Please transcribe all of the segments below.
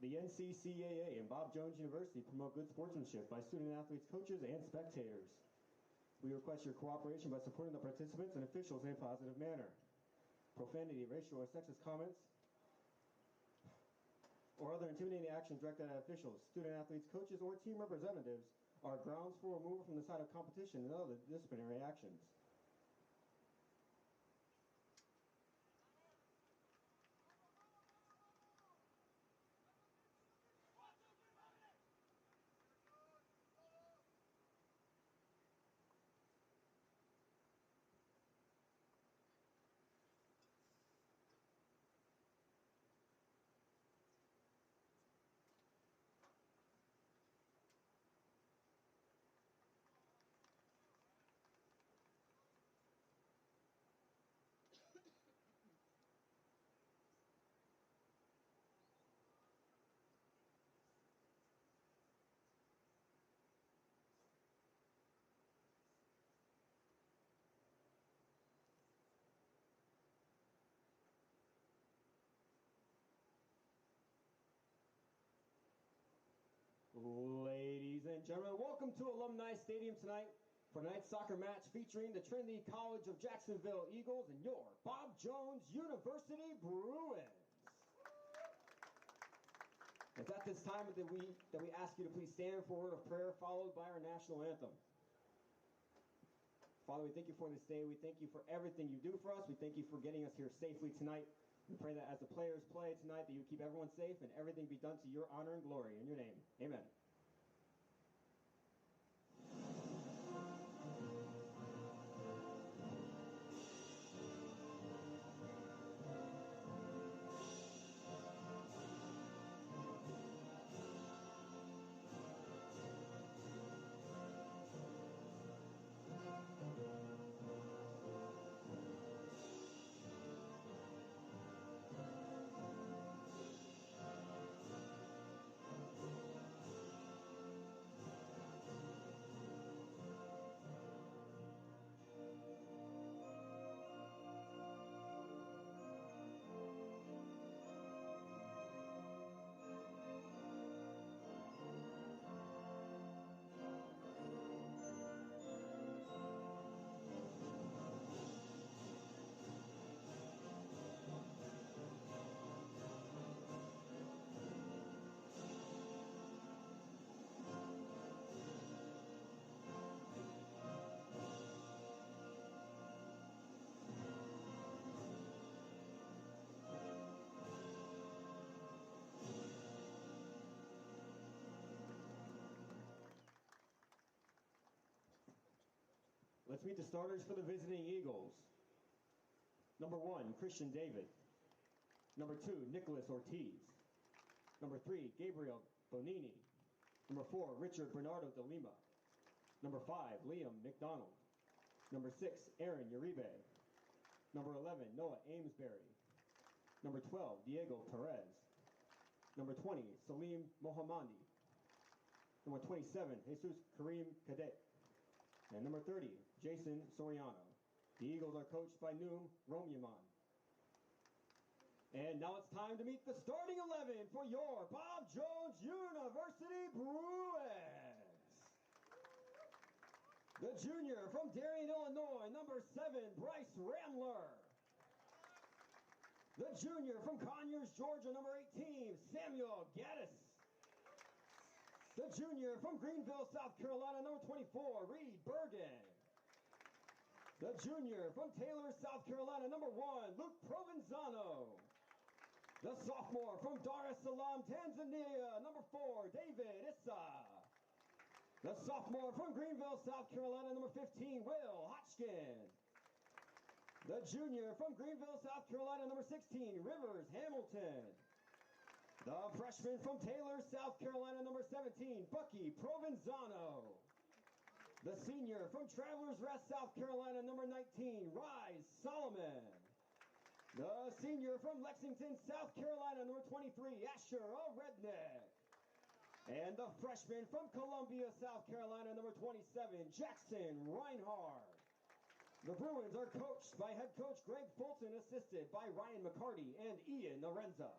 The NCCAA and Bob Jones University promote good sportsmanship by student athletes, coaches, and spectators. We request your cooperation by supporting the participants and officials in a positive manner. Profanity, racial, or sexist comments, or other intimidating actions directed at officials, student athletes, coaches, or team representatives are grounds for removal from the side of competition and other disciplinary actions. Ladies and gentlemen, welcome to Alumni Stadium tonight for tonight's soccer match featuring the Trinity College of Jacksonville Eagles and your Bob Jones University Bruins. It's at this time that we ask you to please stand for a word of prayer followed by our national anthem. Father, we thank you for this day. We thank you for everything you do for us. We thank you for getting us here safely tonight. We pray that as the players play tonight, that you keep everyone safe and everything be done to your honor and glory. In your name, amen. Let's meet the starters for the visiting Eagles. Number 1, Christian David. Number 2, Nicholas Ortiz. Number 3, Gabriel Bonini. Number 4, Richard Bernardo de Lima. Number 5, Liam McDonald. Number 6, Aaron Uribe. Number 11, Noah Amesbury. Number 12, Diego Perez. Number 20, Salim Mohammadi. Number 27, Jesus Kareem Cadet. And number 30, Jason Soriano. The Eagles are coached by Noom Romyaman. And now it's time to meet the starting 11 for your Bob Jones University Bruins. The junior from Darien, Illinois, number 7, Bryce Ramler. The junior from Conyers, Georgia, number 18, Samuel Gaddis. The junior from Greenville, South Carolina, number 24, Reed Bergen. The junior from Taylor, South Carolina, number 1, Luke Provenzano. The sophomore from Dar es Salaam, Tanzania, number 4, David Issa. The sophomore from Greenville, South Carolina, number 15, Will Hodgkin. The junior from Greenville, South Carolina, number 16, Rivers Hamilton. The freshman from Taylor, South Carolina, number 17, Bucky Provenzano. The senior from Travelers Rest, South Carolina, number 19, Rise Solomon. The senior from Lexington, South Carolina, number 23, Asher Redneck. And the freshman from Columbia, South Carolina, number 27, Jackson Reinhardt. The Bruins are coached by head coach Greg Fulton, assisted by Ryan McCarty and Ian Arenza.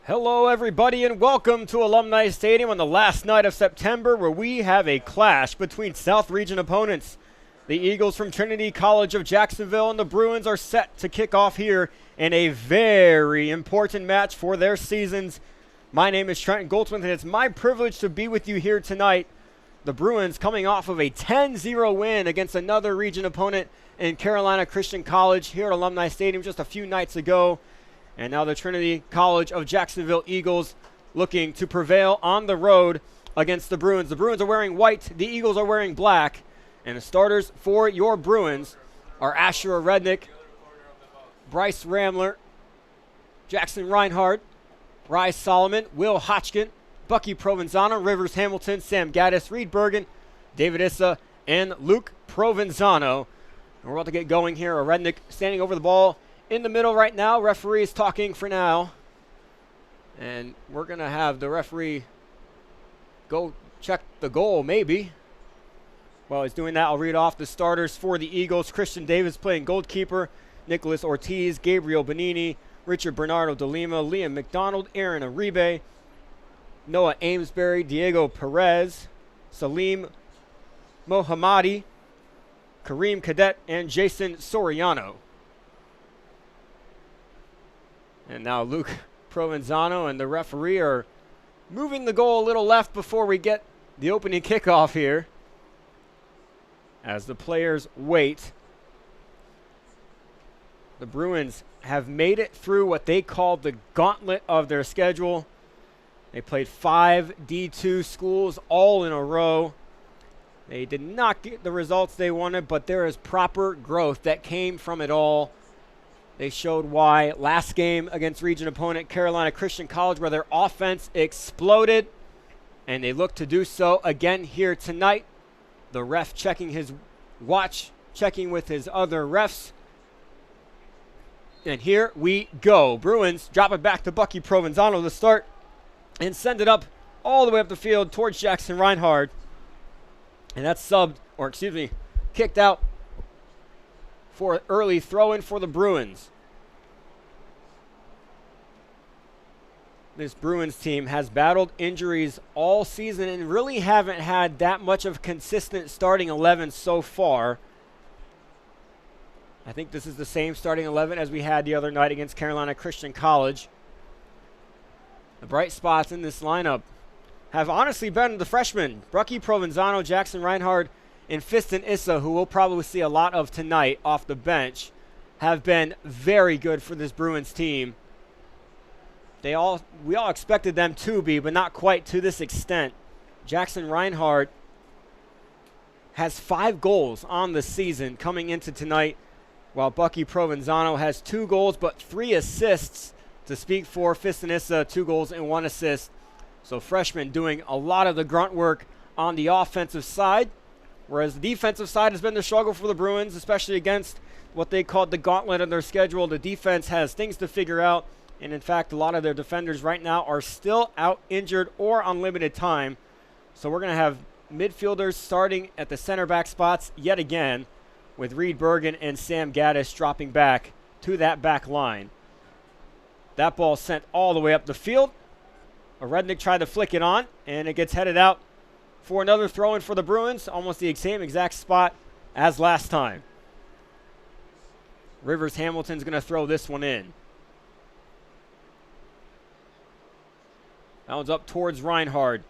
Hello everybody and welcome to Alumni Stadium on the last night of September, where we have a clash between South Region opponents. The Eagles from Trinity College of Jacksonville and the Bruins are set to kick off here in a very important match for their seasons. My name is Trent Goldsmith and it's my privilege to be with you here tonight. The Bruins coming off of a 10-0 win against another region opponent in Carolina Christian College here at Alumni Stadium just a few nights ago. And now the Trinity College of Jacksonville Eagles looking to prevail on the road against the Bruins. The Bruins are wearing white, the Eagles are wearing black. And the starters for your Bruins are Asher Rednick, Bryce Ramler, Jackson Reinhardt, Rye Solomon, Will Hotchkin, Bucky Provenzano, Rivers Hamilton, Sam Gaddis, Reed Bergen, David Issa, and Luke Provenzano. And we're about to get going here. Rednick standing over the ball in the middle right now. Referee is talking for now. And we're going to have the referee go check the goal, maybe. While he's doing that, I'll read off the starters for the Eagles. Christian Davis playing goalkeeper. Nicholas Ortiz, Gabriel Benini, Richard Bernardo de Lima, Liam McDonald, Aaron Aribe, Noah Amesbury, Diego Perez, Salim Mohammadi, Kareem Cadet, and Jason Soriano. And now Luke Provenzano and the referee are moving the goal a little left before we get the opening kickoff here, as the players wait. The Bruins have made it through what they called the gauntlet of their schedule. They played 5 D2 schools all in a row. They did not get the results they wanted, but there is proper growth that came from it all. They showed why last game against region opponent Carolina Christian College, where their offense exploded, and they look to do so again here tonight. The ref checking his watch, checking with his other refs. And here we go. Bruins drop it back to Bucky Provenzano to start and send it up all the way up the field towards Jackson Reinhardt. And that's kicked out for an early throw-in for the Bruins. This Bruins team has battled injuries all season and really haven't had that much of consistent starting 11 so far. I think this is the same starting 11 as we had the other night against Carolina Christian College. The bright spots in this lineup have honestly been the freshmen, Bucky Provenzano, Jackson Reinhardt, and Fiston Issa, who we'll probably see a lot of tonight off the bench, have been very good for this Bruins team. We all expected them to be, but not quite to this extent. Jackson Reinhardt has 5 goals on the season coming into tonight, while Bucky Provenzano has 2 goals but 3 assists to speak for. Fiston Issa, 2 goals and 1 assist. So freshmen doing a lot of the grunt work on the offensive side, whereas the defensive side has been the struggle for the Bruins, especially against what they called the gauntlet of their schedule. The defense has things to figure out. And in fact, a lot of their defenders right now are still out injured or on limited time. So we're going to have midfielders starting at the center back spots yet again, with Reed Bergen and Sam Gaddis dropping back to that back line. That ball sent all the way up the field. Rednick tried to flick it on, and it gets headed out for another throw-in for the Bruins, almost the same exact spot as last time. Rivers Hamilton's going to throw this one in. That one's up towards Reinhardt.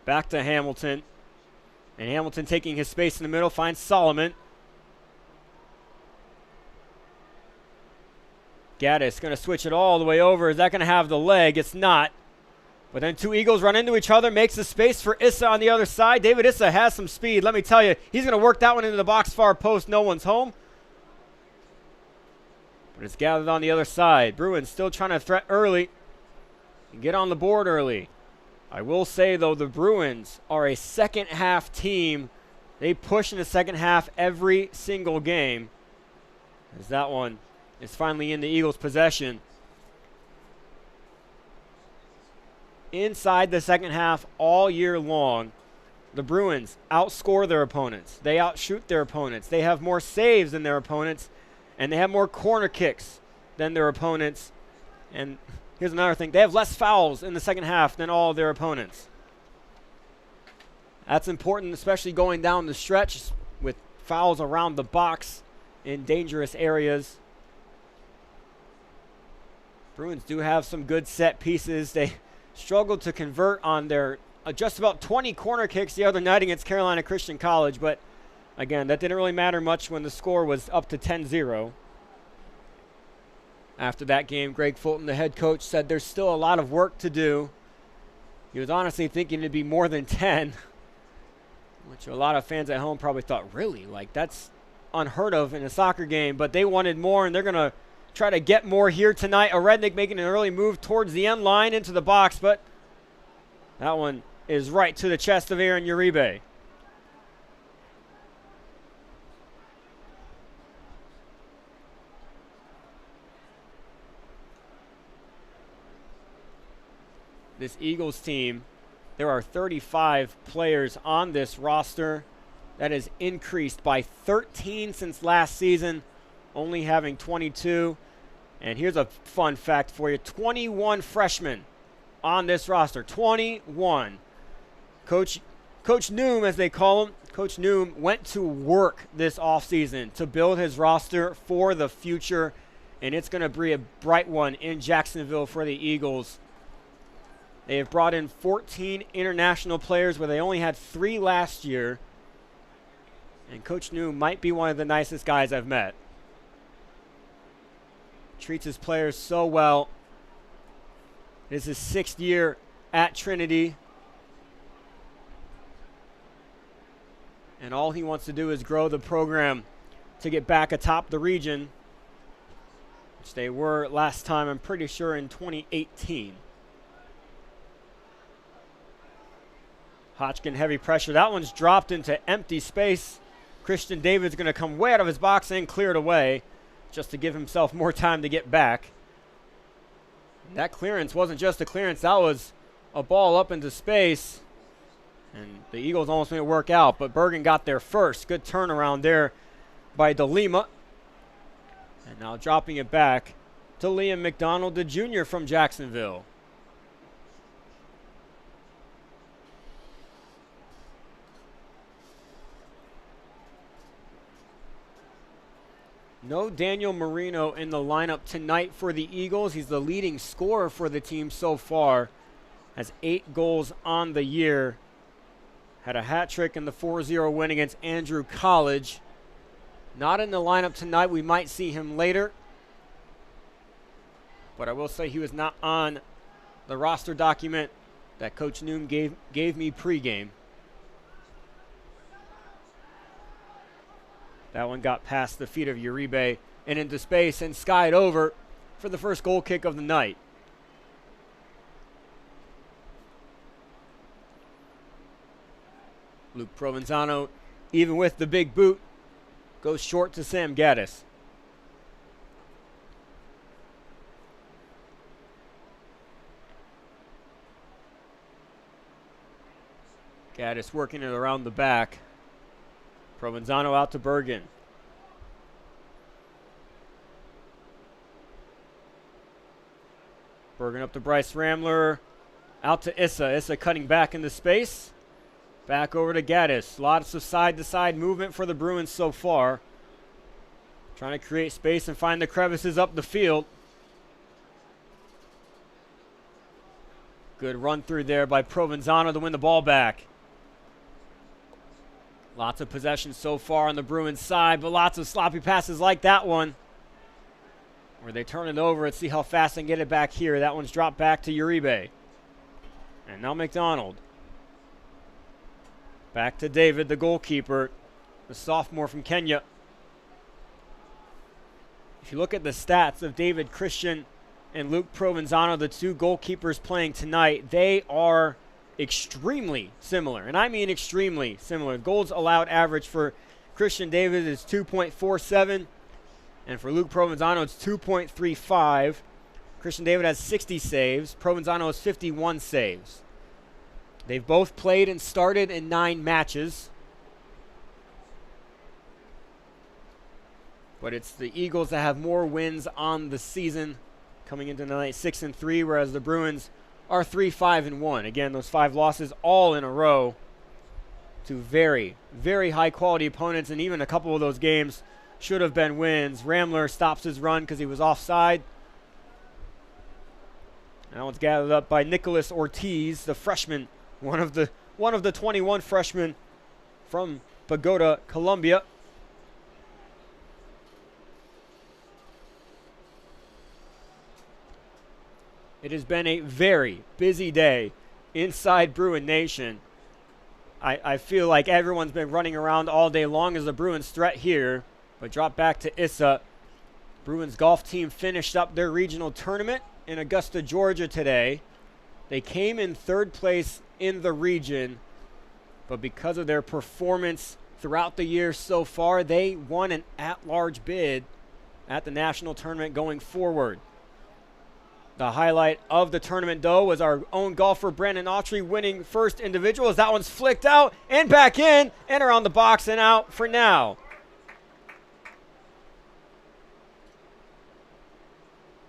Back to Hamilton. And Hamilton taking his space in the middle, finds Solomon. Gaddis going to switch it all the way over. Is that going to have the leg? It's not. But then 2 Eagles run into each other, makes the space for Issa on the other side. David Issa has some speed. Let me tell you, he's going to work that one into the box far post. No one's home. But it's gathered on the other side. Bruins still trying to threat early and get on the board early. I will say, though, the Bruins are a second half team. They push in the second half every single game. As that one is finally in the Eagles' possession. Inside the second half all year long, the Bruins outscore their opponents. They outshoot their opponents. They have more saves than their opponents, and they have more corner kicks than their opponents. And here's another thing. They have less fouls in the second half than all their opponents. That's important, especially going down the stretch with fouls around the box in dangerous areas. Bruins do have some good set pieces. They struggled to convert on their just about 20 corner kicks the other night against Carolina Christian College, but again, that didn't really matter much when the score was up to 10-0. After that game, Greg Fulton, the head coach, said there's still a lot of work to do. He was honestly thinking it'd be more than 10, which a lot of fans at home probably thought, really? Like, that's unheard of in a soccer game, but they wanted more, and they're going to try to get more here tonight. Rednick making an early move towards the end line into the box, but that one is right to the chest of Aaron Uribe. This Eagles team, there are 35 players on this roster. That has increased by 13 since last season, only having 22. And here's a fun fact for you. 21 freshmen on this roster. 21. Coach Noom, as they call him, Coach Noom went to work this offseason to build his roster for the future, and it's going to be a bright one in Jacksonville for the Eagles. They have brought in 14 international players where they only had 3 last year. And Coach Noom might be one of the nicest guys I've met. Treats his players so well. This is his 6th year at Trinity. And all he wants to do is grow the program to get back atop the region, which they were last time, I'm pretty sure, in 2018. Hodgkin, heavy pressure. That one's dropped into empty space. Christian David's going to come way out of his box and clear it away just to give himself more time to get back. That clearance wasn't just a clearance. That was a ball up into space. And the Eagles almost made it work out, but Bergen got there first. Good turnaround there by DeLima. And now dropping it back to Liam McDonald, the junior from Jacksonville. No Daniel Marino in the lineup tonight for the Eagles. He's the leading scorer for the team so far. Has 8 goals on the year. Had a hat trick in the 4-0 win against Andrew College. Not in the lineup tonight. We might see him later. But I will say he was not on the roster document that Coach Noom gave me pregame. That one got past the feet of Uribe and into space and skied over for the first goal kick of the night. Luke Provenzano, even with the big boot, goes short to Sam Gaddis. Gaddis working it around the back. Provenzano out to Bergen. Bergen up to Bryce Ramler. Out to Issa. Issa cutting back into space. Back over to Gaddis. Lots of side-to-side movement for the Bruins so far. Trying to create space and find the crevices up the field. Good run through there by Provenzano to win the ball back. Lots of possession so far on the Bruins side, but lots of sloppy passes like that one, where they turn it over and see how fast they can get it back here. That one's dropped back to Uribe. And now McDonald. Back to David, the goalkeeper, the sophomore from Kenya. If you look at the stats of David Christian and Luke Provenzano, the 2 goalkeepers playing tonight, they are extremely similar, and I mean extremely similar. Goals allowed average for Christian David is 2.47, and for Luke Provenzano it's 2.35. Christian David has 60 saves. Provenzano has 51 saves. They've both played and started in 9 matches. But it's the Eagles that have more wins on the season coming into the night 6-3, whereas the Bruins are 3-5-1. Again, those 5 losses all in a row to very, very high-quality opponents, and even a couple of those games should have been wins. Ramler stops his run because he was offside. Now it's gathered up by Nicholas Ortiz, the freshman, one of the 21 freshmen from Bogota, Colombia. It has been a very busy day inside Bruin Nation. I feel like everyone's been running around all day long as the Bruins threat here, but drop back to Issa. Bruins golf team finished up their regional tournament in Augusta, Georgia today. They came in 3rd place in the region, but because of their performance throughout the year so far, they won an at-large bid at the national tournament going forward. The highlight of the tournament, though, was our own golfer, Brandon Autry, winning first individual as that one's flicked out and back in and around the box and out for now.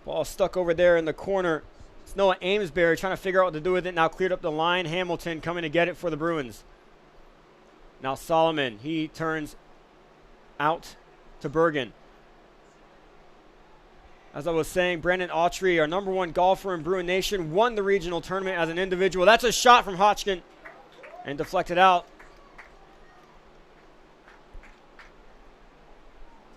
Ball stuck over there in the corner. It's Noah Amesbury trying to figure out what to do with it. Now cleared up the line. Hamilton coming to get it for the Bruins. Now Solomon, he turns out to Bergen. As I was saying, Brandon Autry, our number 1 golfer in Bruin Nation, won the regional tournament as an individual. That's a shot from Hodgkin and deflected out.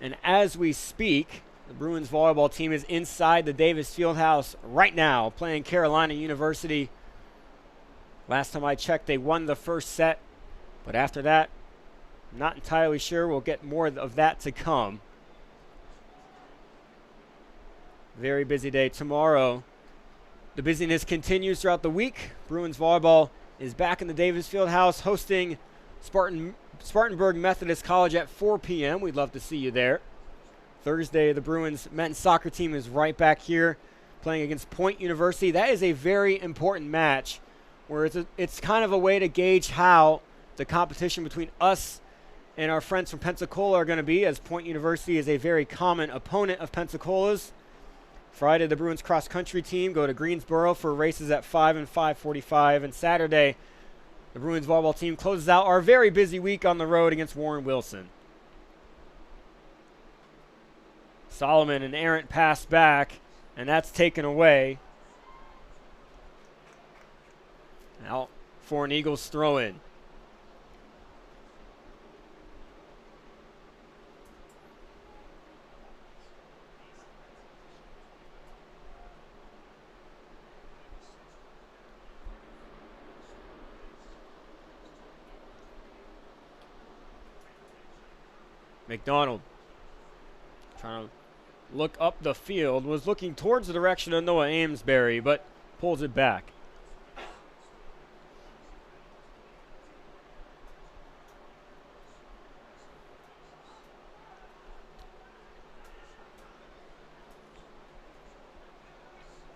And as we speak, the Bruins volleyball team is inside the Davis Fieldhouse right now, playing Carolina University. Last time I checked, they won the first set. But after that, I'm not entirely sure. We'll get more of that to come. Very busy day tomorrow. The busyness continues throughout the week. Bruins volleyball is back in the Davis Fieldhouse hosting Spartanburg Methodist College at 4 p.m. We'd love to see you there. Thursday, the Bruins men's soccer team is right back here playing against Point University. That is a very important match where it's kind of a way to gauge how the competition between us and our friends from Pensacola are going to be, as Point University is a very common opponent of Pensacola's. Friday, the Bruins cross-country team go to Greensboro for races at 5 and 5:45. And Saturday, the Bruins volleyball team closes out our very busy week on the road against Warren Wilson. Solomon, an errant pass back, and that's taken away. Out for an Eagles throw-in. McDonald trying to look up the field, was looking towards the direction of Noah Amesbury, but pulls it back.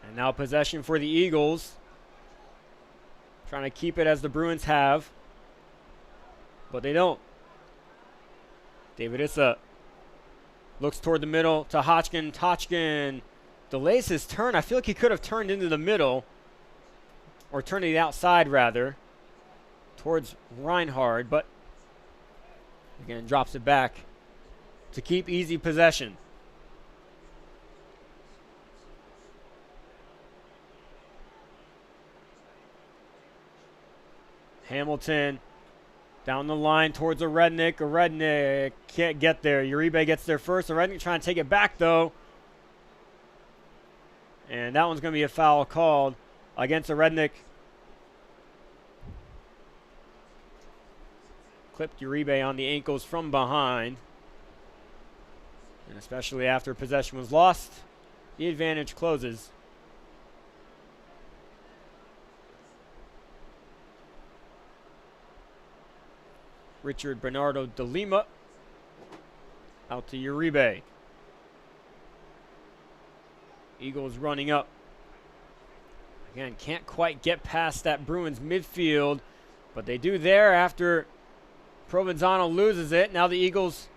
And now possession for the Eagles. Trying to keep it as the Bruins have, but they don't. David Issa looks toward the middle to Hodgkin. Hodgkin delays his turn. I feel like he could have turned into the middle, or turned to the outside rather, towards Reinhard, but again drops it back to keep easy possession. Hamilton down the line towards a Rednick. A Rednick can't get there. Uribe gets there first. A Rednick trying to take it back, though. And that one's going to be a foul called against a Rednick. Clipped Uribe on the ankles from behind. And especially after possession was lost, the advantage closes. Richard Bernardo de Lima out to Uribe. Eagles running up. Again, can't quite get past that Bruins midfield, but they do there after Provenzano loses it. Now the Eagles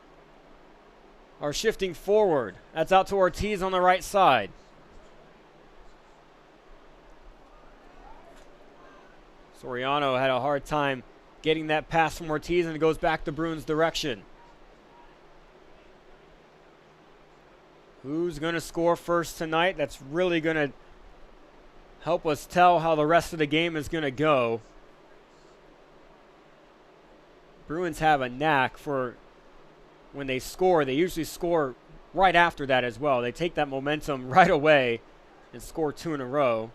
are shifting forward. That's out to Ortiz on the right side. Soriano had a hard time getting that pass from Ortiz, and it goes back the Bruins' direction. Who's going to score first tonight? That's really going to help us tell how the rest of the game is going to go. Bruins have a knack for when they score, they usually score right after that as well. They take that momentum right away and score 2 in a row.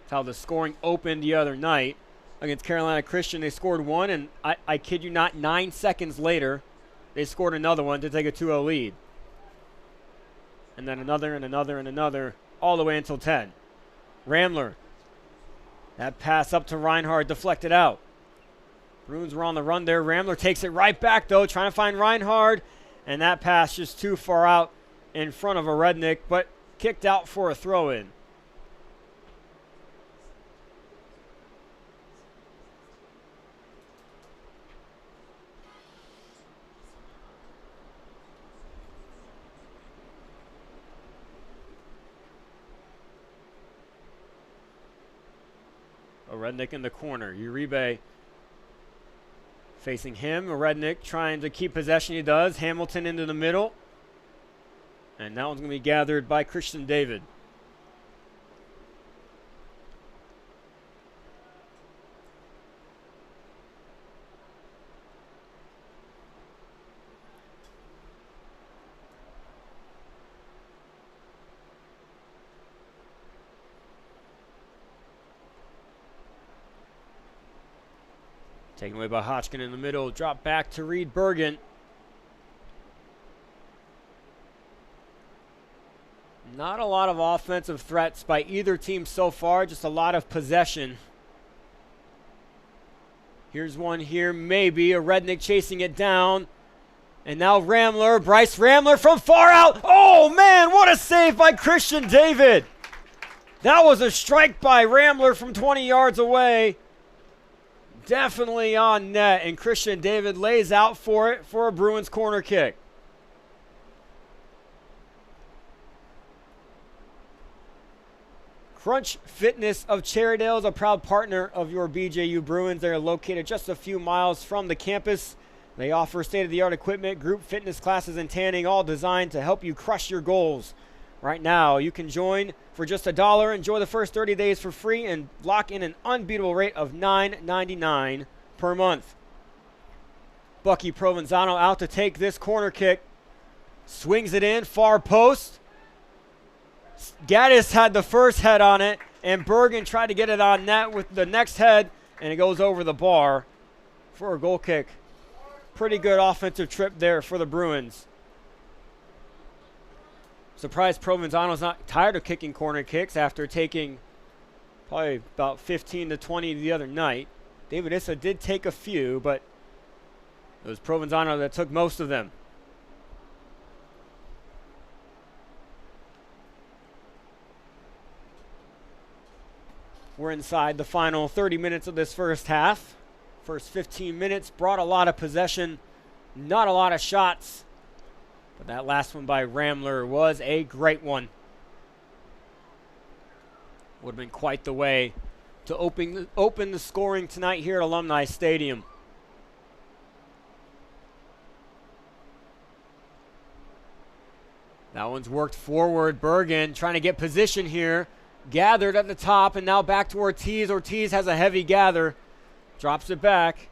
That's how the scoring opened the other night against Carolina Christian. They scored 1, and I kid you not, 9 seconds later, they scored another one to take a 2-0 lead. And then another and another and another, all the way until 10. Ramler. That pass up to Reinhardt, deflected out. Bruins were on the run there. Ramler takes it right back, though, trying to find Reinhardt. And that pass just too far out in front of a Rednick, but kicked out for a throw-in. A Rednick in the corner. Uribe facing him. A Rednick trying to keep possession. He does. Hamilton into the middle. And that one's going to be gathered by Christian David. Taken away by Hodgkin in the middle. Drop back to Reed Bergen. Not a lot of offensive threats by either team so far. Just a lot of possession. Here's one here. Maybe a Rednick chasing it down. And now Ramler. Bryce Ramler from far out. Oh, man. What a save by Christian David. That was a strike by Ramler from 20 yards away. Definitely on net, and Christian David lays out for it for a Bruins corner kick. Crunch Fitness of Cherrydale is a proud partner of your BJU Bruins. They are located just a few miles from the campus. They offer state-of-the-art equipment, group fitness classes, and tanning, all designed to help you crush your goals. Right now, you can join for just $1. Enjoy the first 30 days for free and lock in an unbeatable rate of $9.99 per month. Bucky Provenzano out to take this corner kick. Swings it in, far post. Gaddis had the first head on it, and Bergen tried to get it on net with the next head, and it goes over the bar for a goal kick. Pretty good offensive trip there for the Bruins. Surprised Provenzano's not tired of kicking corner kicks after taking probably about 15 to 20 the other night. David Issa did take a few, but it was Provenzano that took most of them. We're inside the final 30 minutes of this first half. First 15 minutes brought a lot of possession, not a lot of shots. But that last one by Ramler was a great one. Would have been quite the way to open the scoring tonight here at Alumni Stadium. That one's worked forward. Bergen trying to get position here. Gathered at the top and now back to Ortiz. Ortiz has a heavy gather. Drops it back.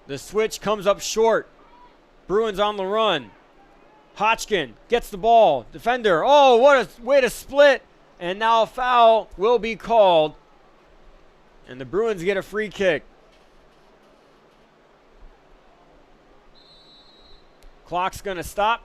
The switch comes up short. Bruins on the run. Hodgkin gets the ball. Defender. Oh, what a way to split. And now a foul will be called. And the Bruins get a free kick. Clock's going to stop.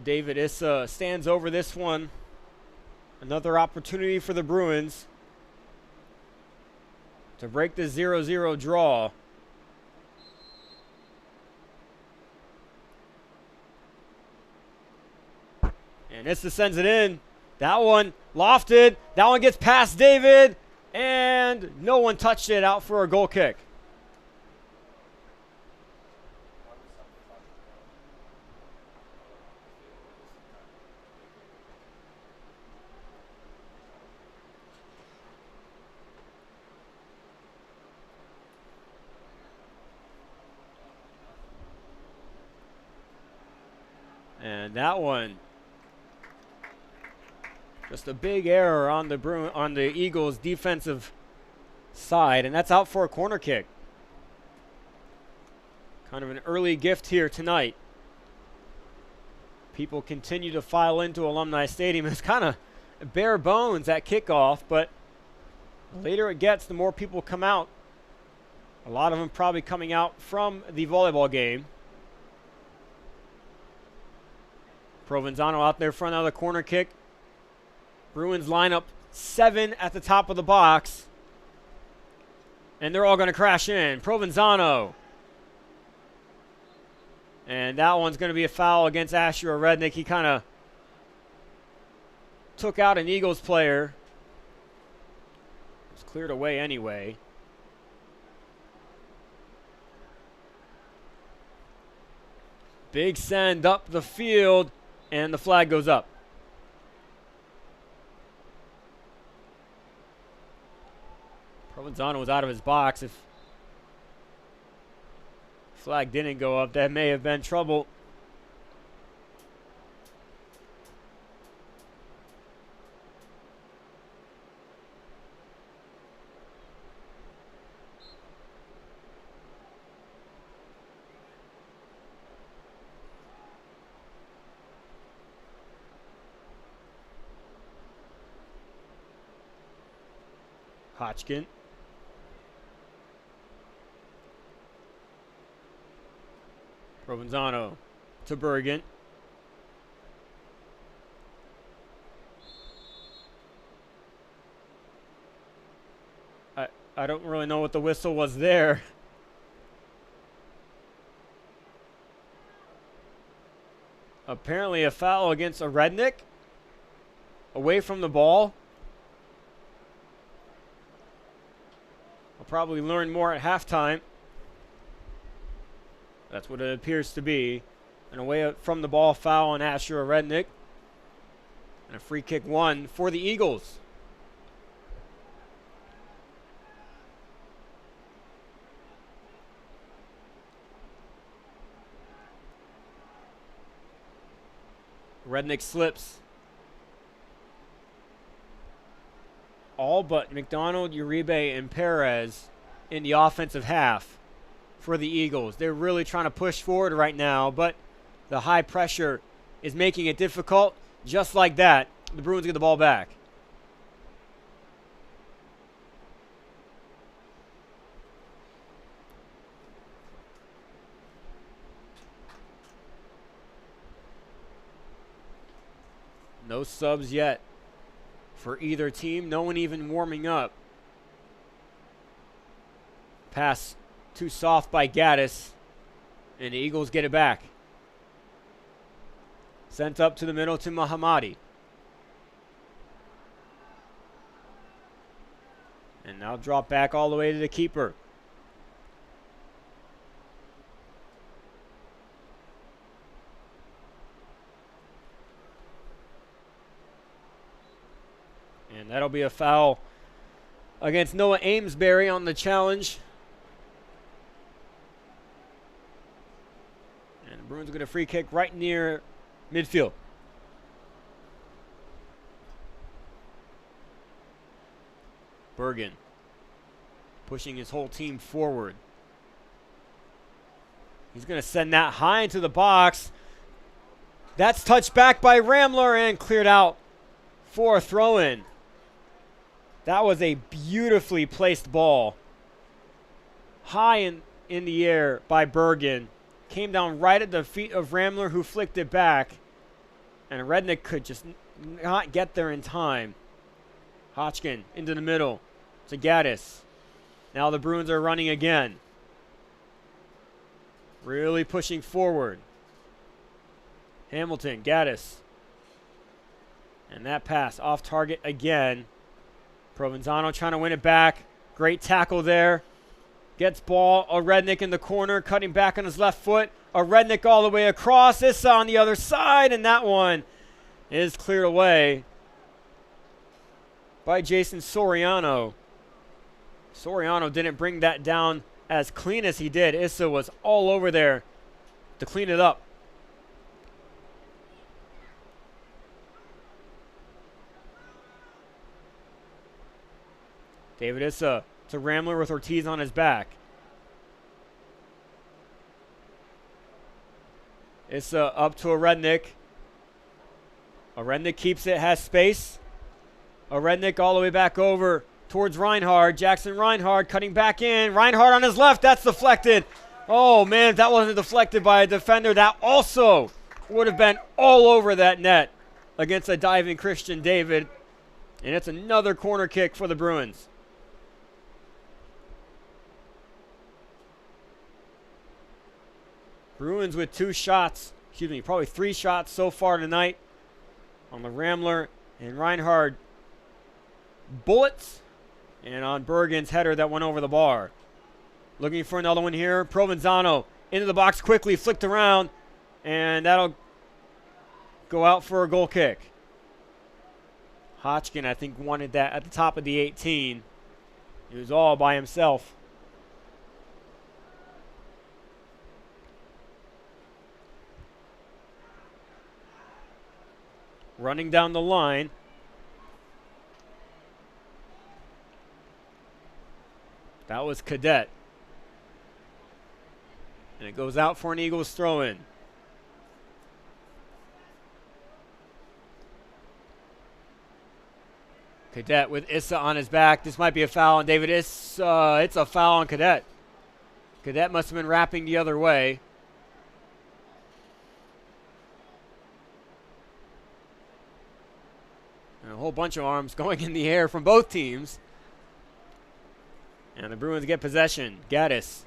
David Issa stands over this one. Another opportunity for the Bruins to break the 0-0 draw. And Issa sends it in. That one lofted. That one gets past David. And no one touched it, out for a goal kick. And that one, just a big error on the Eagles' defensive side, and that's out for a corner kick. Kind of an early gift here tonight. People continue to file into Alumni Stadium. It's kind of bare bones at kickoff, but the later it gets, the more people come out. A lot of them probably coming out from the volleyball game. Provenzano out there front of the corner kick. Bruins line up 7 at the top of the box. And they're all going to crash in. Provenzano. And that one's going to be a foul against Asher Rednick. He kind of took out an Eagles player. It was cleared away anyway. Big send up the field. And the flag goes up. Provenzano was out of his box. If flag didn't go up, that may have been trouble. Hodgkin. Provenzano to Bergen. I don't really know what the whistle was there. Apparently a foul against a Rednick. Away from the ball. I'll probably learn more at halftime. That's what it appears to be. And away from the ball foul on Asher Rednick. And a free kick won for the Eagles. Rednick slips. All but McDonald, Uribe, and Perez in the offensive half for the Eagles. They're really trying to push forward right now, but the high pressure is making it difficult. Just like that, the Bruins get the ball back. No subs yet for either team. No one even warming up. Pass too soft by Gaddis. And the Eagles get it back. Sent up to the middle to Mahamadi. And now drop back all the way to the keeper. And that'll be a foul against Noah Amesbury on the challenge. And the Bruins are going to free kick right near midfield. Bergen pushing his whole team forward. He's going to send that high into the box. That's touched back by Ramler and cleared out for a throw-in. That was a beautifully placed ball. High in the air by Bergen. Came down right at the feet of Ramler, who flicked it back. And Rednick could just not get there in time. Hodgkin into the middle to Gaddis. Now the Bruins are running again. Really pushing forward. Hamilton, Gaddis. And that pass off target again. Provenzano trying to win it back. Great tackle there. Gets ball. A Rednick in the corner, cutting back on his left foot. A Rednick all the way across. Issa on the other side, and that one is cleared away by Jason Soriano. Soriano didn't bring that down as clean as he did. Issa was all over there to clean it up. David Issa to Ramler with Ortiz on his back. Issa up to a Rednick. A Rednick keeps it, has space. A Rednick all the way back over towards Reinhard. Jackson Reinhard cutting back in. Reinhard on his left. That's deflected. Oh, man, if that wasn't deflected by a defender, that also would have been all over that net against a diving Christian David. And it's another corner kick for the Bruins. Bruins with probably 3 shots so far tonight on the Ramler and Reinhard bullets and on Bergen's header that went over the bar. Looking for another one here. Provenzano into the box quickly, flicked around, and that'll go out for a goal kick. Hodgkin, I think, wanted that at the top of the 18. He was all by himself. Running down the line. That was Cadet. And it goes out for an Eagles throw-in. Cadet with Issa on his back. This might be a foul on David Issa. It's a foul on Cadet. Cadet must have been wrapping the other way. And a whole bunch of arms going in the air from both teams. And the Bruins get possession. Gaddis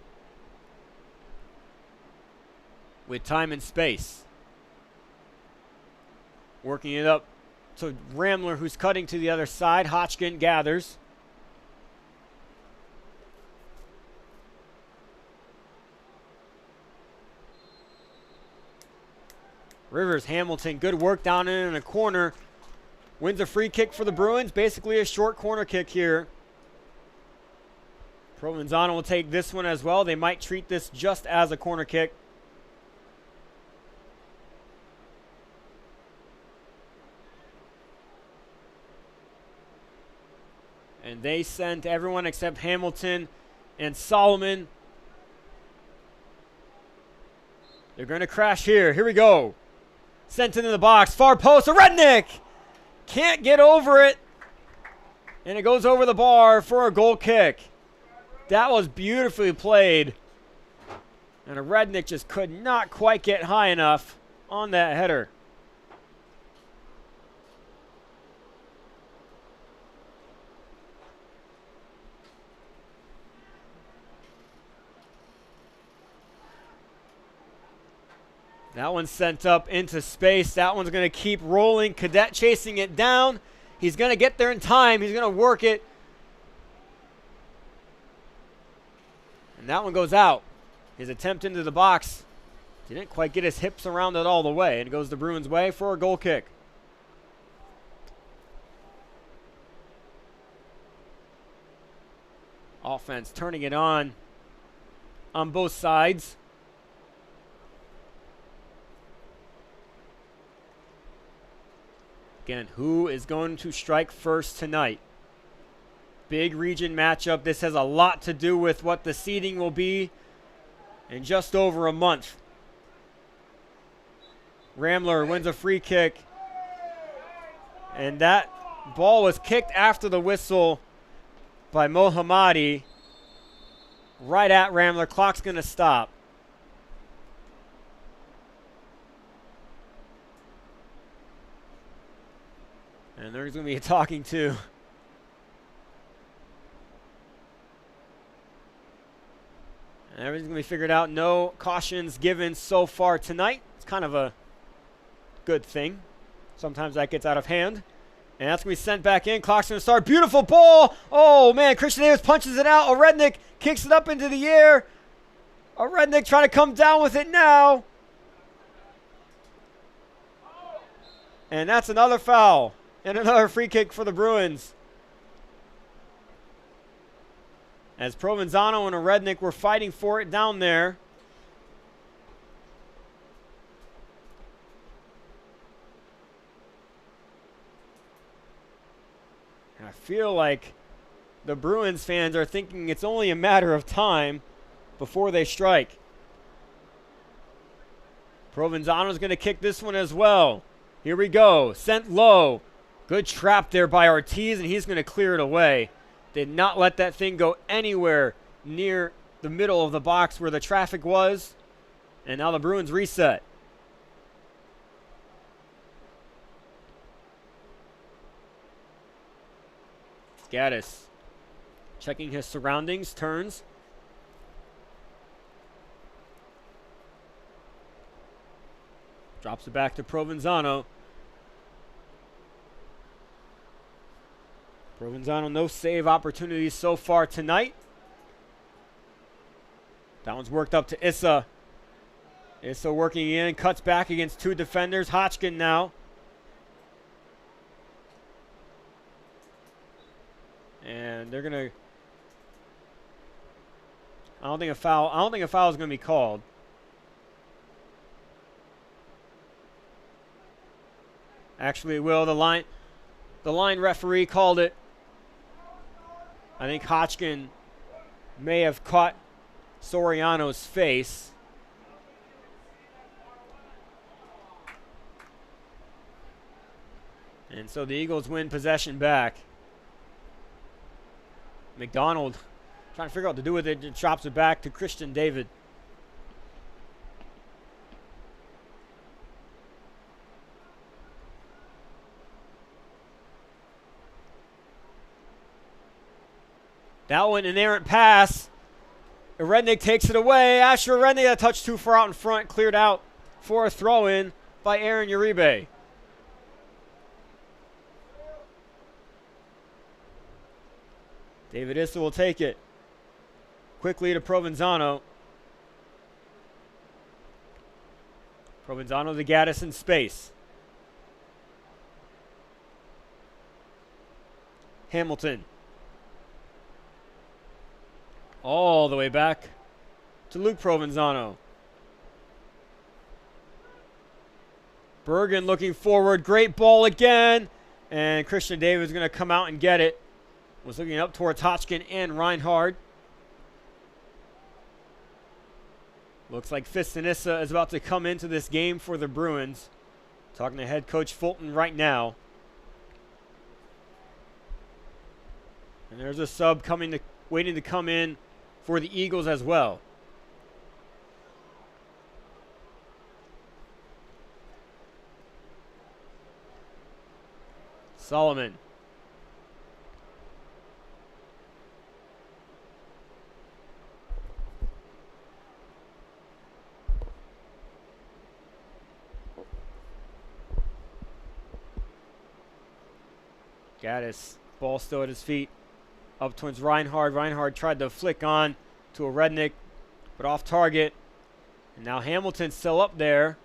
with time and space. Working it up to Ramler, who's cutting to the other side. Hodgkin gathers. Rivers, Hamilton, good work down in the corner. Wins a free kick for the Bruins. Basically a short corner kick here. Provenzano will take this one as well. They might treat this just as a corner kick. And they sent everyone except Hamilton and Solomon. They're going to crash here. Here we go. Sent into the box. Far post. A Rednick! Can't get over it. And it goes over the bar for a goal kick. That was beautifully played. And a Rednick just could not quite get high enough on that header. That one's sent up into space. That one's going to keep rolling. Cadet chasing it down. He's going to get there in time. He's going to work it. And that one goes out. His attempt into the box didn't quite get his hips around it all the way. And it goes the Bruins' way for a goal kick. Offense turning it on both sides. Again, who is going to strike first tonight? Big region matchup. This has a lot to do with what the seeding will be in just over a month. Ramler wins a free kick. And that ball was kicked after the whistle by Mohammadi. Right at Ramler. Clock's going to stop. And there's going to be a talking to. And everything's going to be figured out. No cautions given so far tonight. It's kind of a good thing. Sometimes that gets out of hand. And that's going to be sent back in. Clock's going to start. Beautiful ball. Oh, man. Christian Davis punches it out. Orednik kicks it up into the air. Orednik trying to come down with it now. And that's another foul. And another free kick for the Bruins. As Provenzano and Orednik were fighting for it down there. And I feel like the Bruins fans are thinking it's only a matter of time before they strike. Provenzano's going to kick this one as well. Here we go. Sent low. Good trap there by Ortiz, and he's going to clear it away. Did not let that thing go anywhere near the middle of the box where the traffic was. And now the Bruins reset. Gaddis checking his surroundings, turns. Drops it back to Provenzano. Provenzano, no save opportunities so far tonight. That one's worked up to Issa. Issa working in, cuts back against two defenders. Hodgkin now. And they're gonna. I don't think a foul is gonna be called. Actually, it will. The line referee called it. I think Hodgkin may have caught Soriano's face. And so the Eagles win possession back. McDonald trying to figure out what to do with it. Just drops it back to Christian David. That one, an errant pass. Orednik takes it away. Asher Orednik, a touch too far out in front, cleared out for a throw-in by Aaron Uribe. David Issa will take it. Quickly to Provenzano. Provenzano to Gaddis in space. Hamilton. All the way back to Luke Provenzano. Bergen looking forward. Great ball again. And Christian David is going to come out and get it. Was looking up towards Hodgkin and Reinhard. Looks like Fistonissa is about to come into this game for the Bruins. Talking to head coach Fulton right now. And there's a sub waiting to come in for the Eagles as well. Solomon. Gaddis, ball still at his feet. Up towards Reinhard. Reinhard tried to flick on to Orednik, but off target. And now Hamilton's still up there.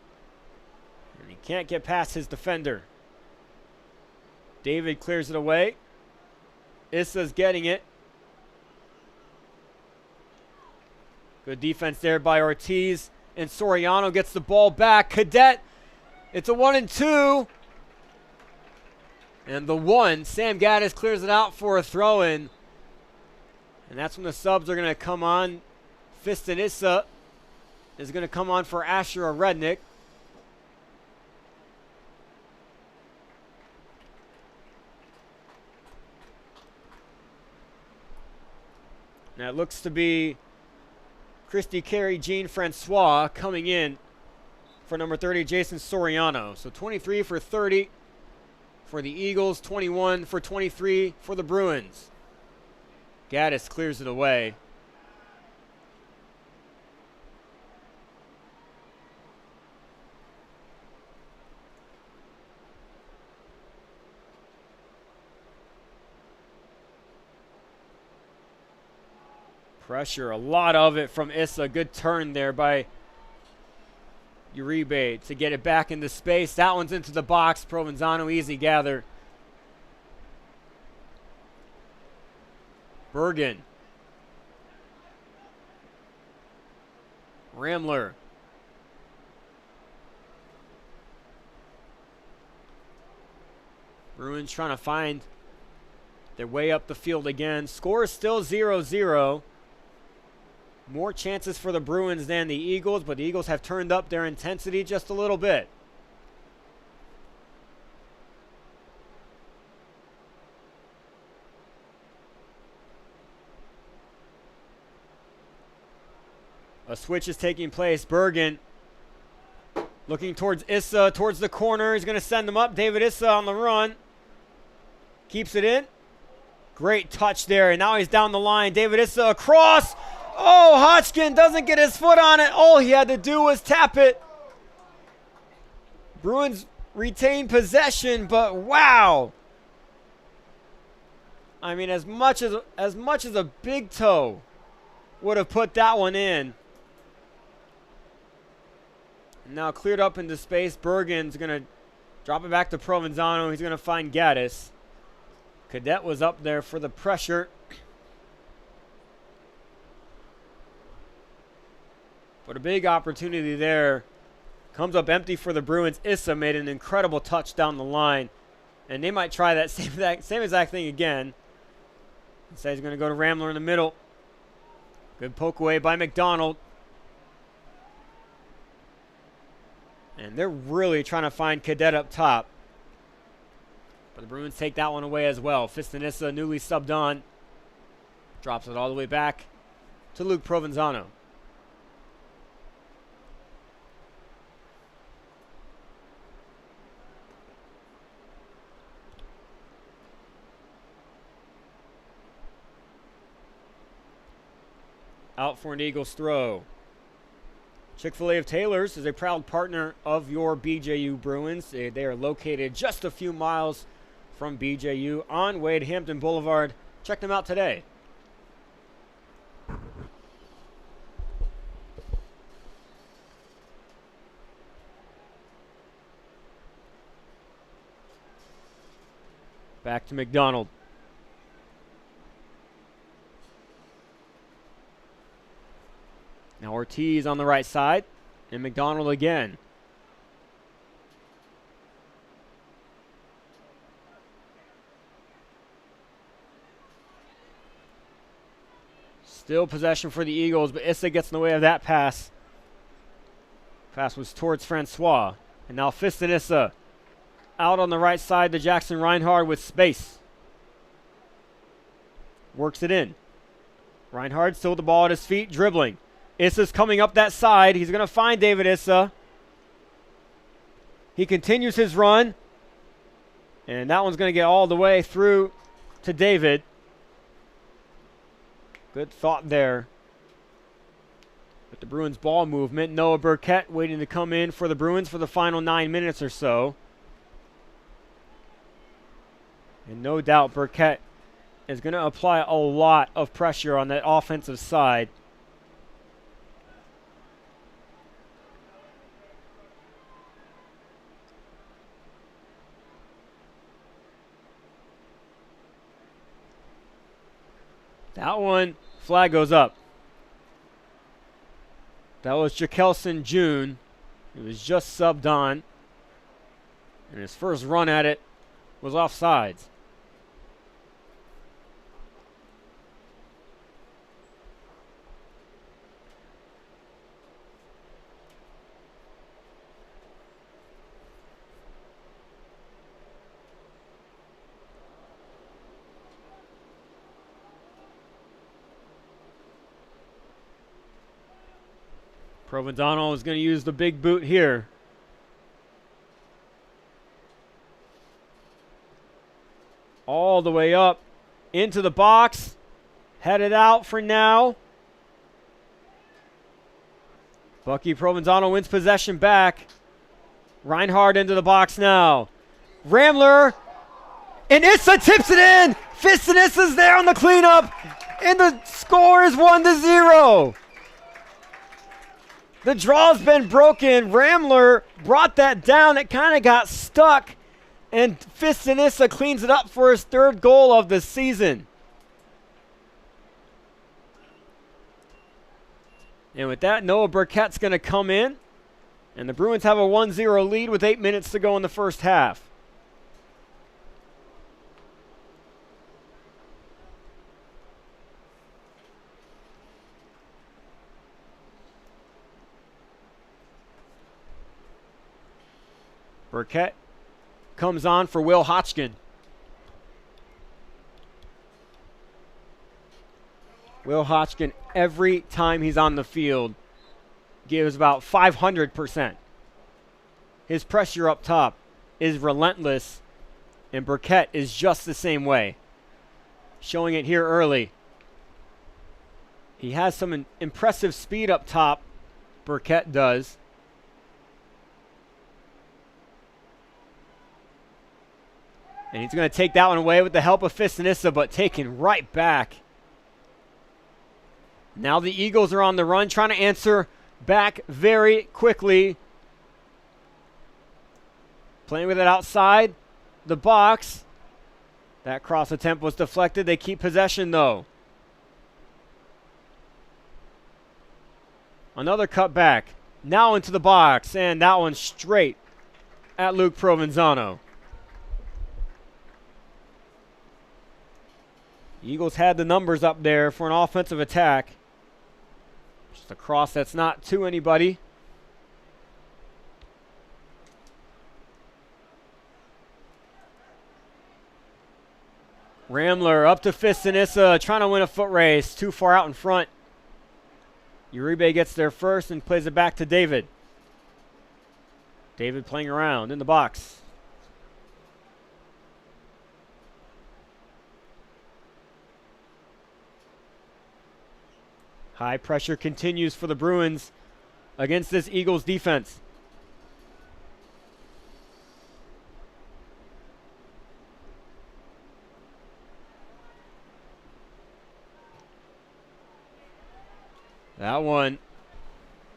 And he can't get past his defender. David clears it away. Issa's getting it. Good defense there by Ortiz. And Soriano gets the ball back. Cadet. It's a 1-2. And the one, Sam Gaddis clears it out for a throw-in. And that's when the subs are going to come on. Fistonissa is going to come on for Asher Orednik. Now it looks to be Christy Carey, Jean Francois coming in for number 30, Jason Soriano. So 23 for 30 for for the Eagles, 21 for 23 for the Bruins. Gaddis clears it away. Pressure, a lot of it from Issa. Good turn there by Uribe to get it back into space. That one's into the box. Provenzano, easy gather. Bergen. Ramler. Bruins trying to find their way up the field again. Score is still 0-0. More chances for the Bruins than the Eagles, but the Eagles have turned up their intensity just a little bit. A switch is taking place. Bergen looking towards Issa, towards the corner. He's going to send them up. David Issa on the run. Keeps it in. Great touch there. And now he's down the line. David Issa across. Oh, Hodgkin doesn't get his foot on it. All he had to do was tap it. Bruins retain possession, but wow. I mean, as much as a big toe would have put that one in. Now cleared up into space. Bergen's going to drop it back to Provenzano. He's going to find Gaddis. Cadet was up there for the pressure. But a big opportunity there. Comes up empty for the Bruins. Issa made an incredible touch down the line. And they might try that same exact thing again. Instead, he's going to go to Ramler in the middle. Good poke away by McDonald. And they're really trying to find Cadet up top. But the Bruins take that one away as well. Fistonissa, newly subbed on. Drops it all the way back to Luke Provenzano. Out for an Eagles throw. Chick-fil-A of Taylor's is a proud partner of your BJU Bruins. They are located just a few miles from BJU on Wade Hampton Boulevard. Check them out today. Back to McDonald. Now Ortiz on the right side, and McDonald again. Still possession for the Eagles, but Issa gets in the way of that pass. Pass was towards Francois. And now Fiston Issa out on the right side to Jackson Reinhard with space. Works it in. Reinhard still with the ball at his feet, dribbling. Issa's coming up that side. He's going to find David Issa. He continues his run. And that one's going to get all the way through to David. Good thought there. With the Bruins ball movement, Noah Burkett waiting to come in for the Bruins for the final 9 minutes or so. And no doubt Burkett is going to apply a lot of pressure on that offensive side. That one, flag goes up. That was Jakelson June. He was just subbed on. And his first run at it was offsides. Provenzano is going to use the big boot here. all the way up into the box. Headed out for now. Bucky Provenzano wins possession back. Reinhardt into the box now. Ramler. And Issa tips it in. Fistinissa's there on the cleanup. And the score is 1-0. The draw's been broken. Ramler brought that down. It kind of got stuck. And Fistinissa cleans it up for his third goal of the season. And with that, Noah Burkett's going to come in. And the Bruins have a 1-0 lead with 8 minutes to go in the first half. Burkett comes on for Will Hotchkin. Will Hotchkin, every time he's on the field, gives about 500%. His pressure up top is relentless, and Burkett is just the same way. Showing it here early. He has some impressive speed up top, Burkett does. And he's going to take that one away with the help of Fistinissa, but taken right back. Now the Eagles are on the run, trying to answer back very quickly. Playing with it outside the box. That cross attempt was deflected. They keep possession, though. Another cut back. Now into the box, and that one straight at Luke Provenzano. Eagles had the numbers up there for an offensive attack. Just a cross that's not to anybody. Ramler up to Fistinissa, trying to win a foot race. Too far out in front. Uribe gets there first and plays it back to David. David playing around in the box. High pressure continues for the Bruins against this Eagles defense. That one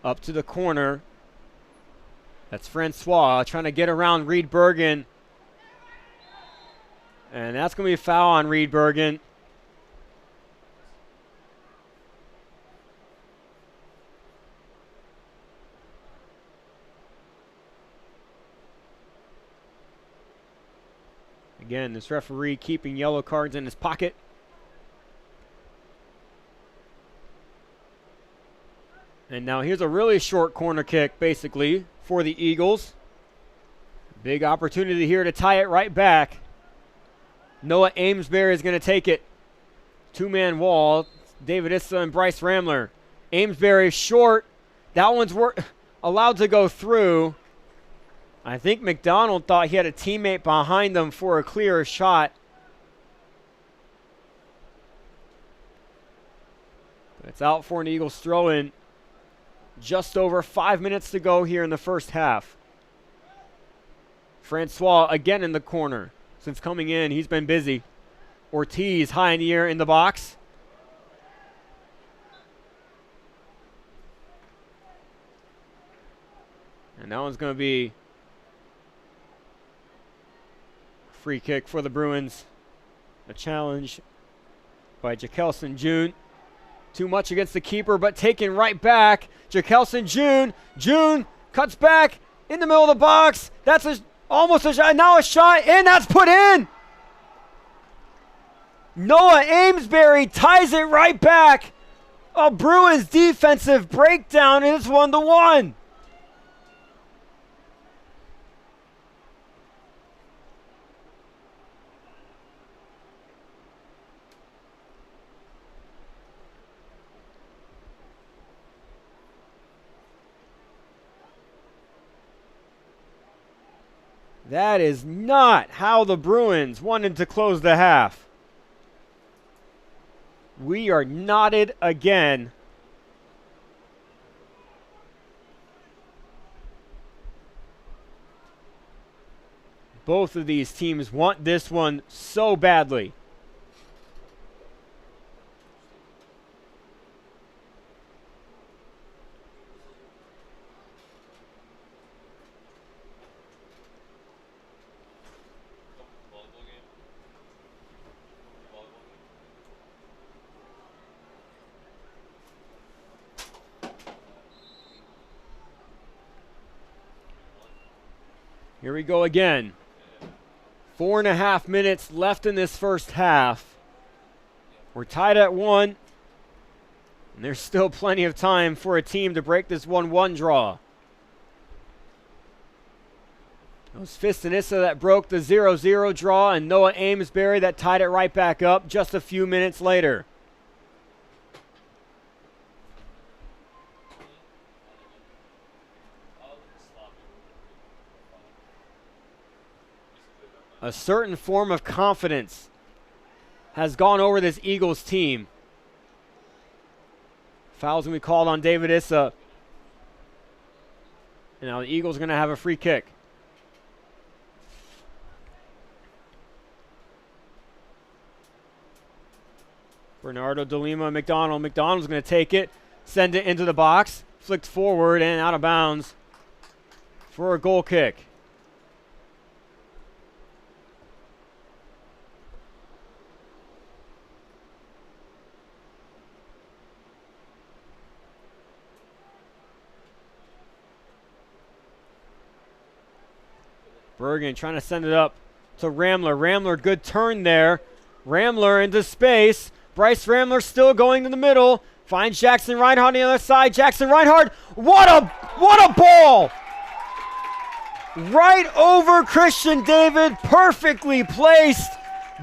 up to the corner. That's Francois trying to get around Reed Bergen. And that's going to be a foul on Reed Bergen. Again, this referee keeping yellow cards in his pocket. And now here's a really short corner kick, basically, for the Eagles. Big opportunity here to tie it right back. Noah Amesbury is going to take it. Two-man wall. David Issa and Bryce Ramler. Amesbury short. That one's allowed to go through. I think McDonald thought he had a teammate behind him for a clearer shot. But it's out for an Eagles throw-in. Just over 5 minutes to go here in the first half. Francois again in the corner. Since coming in, he's been busy. Ortiz high in the air in the box. And that one's going to be a free kick for the Bruins. A challenge by Jakelson June. Too much against the keeper, but taken right back. Jakelson June. June cuts back in the middle of the box. That's almost a shot. Now a shot, and that's put in. Noah Amesbury ties it right back. A Bruins defensive breakdown, and it's 1-1. That is not how the Bruins wanted to close the half. We are knotted again. Both of these teams want this one so badly. Here we go again. 4.5 minutes left in this first half. We're tied at 1. And there's still plenty of time for a team to break this 1-1 draw. It was Fistonissa that broke the 0-0 draw, and Noah Amesbury that tied it right back up just a few minutes later. A certain form of confidence has gone over this Eagles team. Foul's going to be called on David Issa. And now the Eagles are going to have a free kick. Bernardo de Lima, McDonald. McDonald's going to take it, send it into the box, flicked forward and out of bounds for a goal kick. Bergen trying to send it up to Ramler. Ramler, good turn there. Ramler into space. Bryce Ramler still going to the middle. Finds Jackson Reinhardt on the other side. Jackson Reinhardt, what a ball! Right over Christian David, perfectly placed.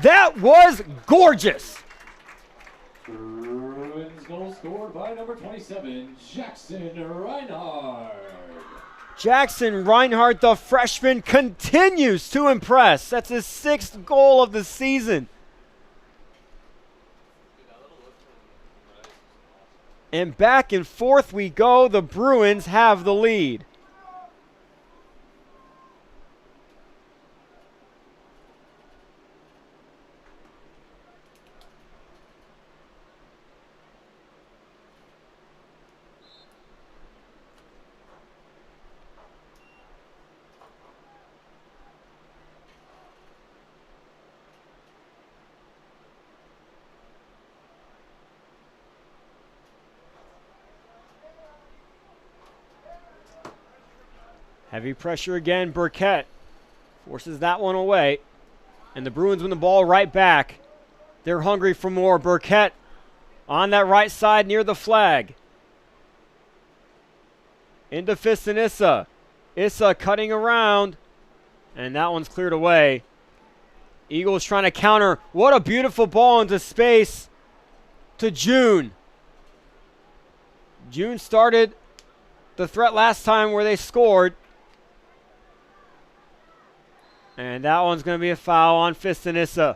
That was gorgeous. Bruins goal scored by number 27, Jackson Reinhardt. Jackson Reinhardt, the freshman, continues to impress. That's his 6th goal of the season. And back and forth we go. The Bruins have the lead. Heavy pressure again. Burkett forces that one away. And the Bruins win the ball right back. They're hungry for more. Burkett on that right side near the flag. Into Fistonissa. Issa cutting around. And that one's cleared away. Eagles trying to counter. What a beautiful ball into space to June. June started the threat last time where they scored. And that one's going to be a foul on Fistonissa.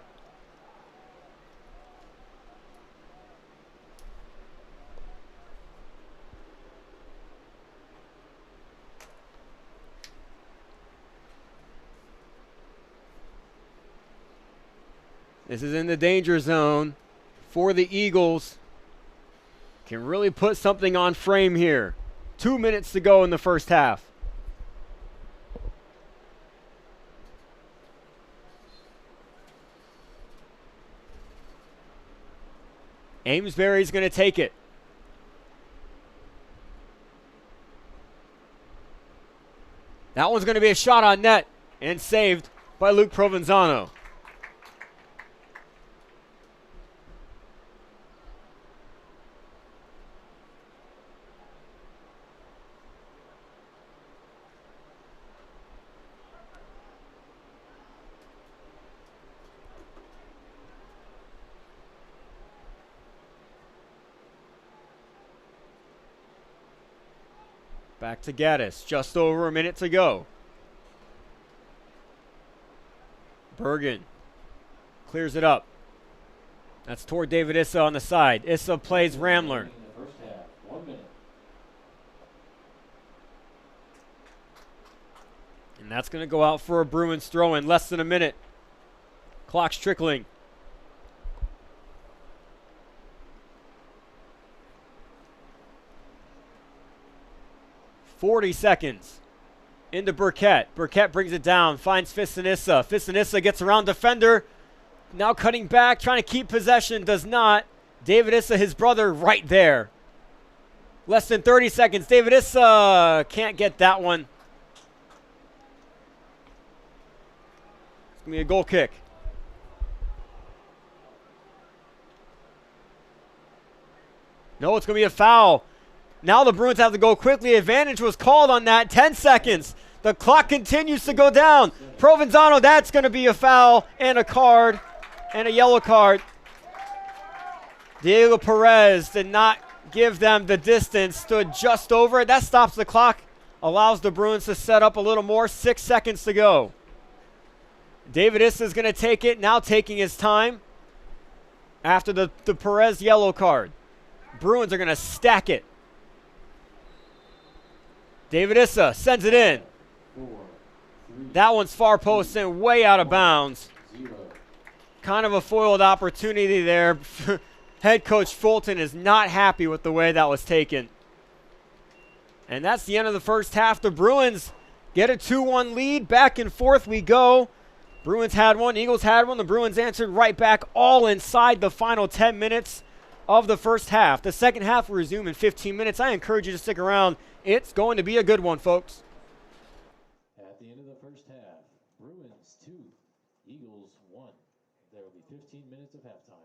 This is in the danger zone for the Eagles. Can really put something on frame here. 2 minutes to go in the first half. Amesbury's going to take it. That one's going to be a shot on net and saved by Luke Provenzano. Back to Gaddis, just over a minute to go. Bergen clears it up. That's toward David Issa on the side. Issa plays Ramler. In the first half, 1 minute. And that's going to go out for a Bruins throw in less than a minute. Clock's trickling. .40 seconds. Into Burkett. Burkett brings it down. Finds Fissanissa. Fissanissa gets around defender. Now cutting back. Trying to keep possession. Does not. David Issa, his brother, right there. Less than 30 seconds. David Issa can't get that one. It's going to be a goal kick. No, it's going to be a foul. Now the Bruins have to go quickly. Advantage was called on that. 10 seconds. The clock continues to go down. Provenzano, that's going to be a foul and a card and a yellow card. Diego Perez did not give them the distance, stood just over it. That stops the clock, allows the Bruins to set up a little more. 6 seconds to go. David Issa is going to take it, now taking his time after the Perez yellow card. Bruins are going to stack it. David Issa sends it in. 4, 3, That one's far post and way out of bounds. 0. Kind of a foiled opportunity there. Head coach Fulton is not happy with the way that was taken. And that's the end of the first half. The Bruins get a 2-1 lead. Back and forth we go. Bruins had one, Eagles had one. The Bruins answered right back, all inside the final 10 minutes of the first half. The second half will resume in 15 minutes. I encourage you to stick around. It's going to be a good one, folks. At the end of the first half, Bruins 2, Eagles 1. There will be 15 minutes of halftime.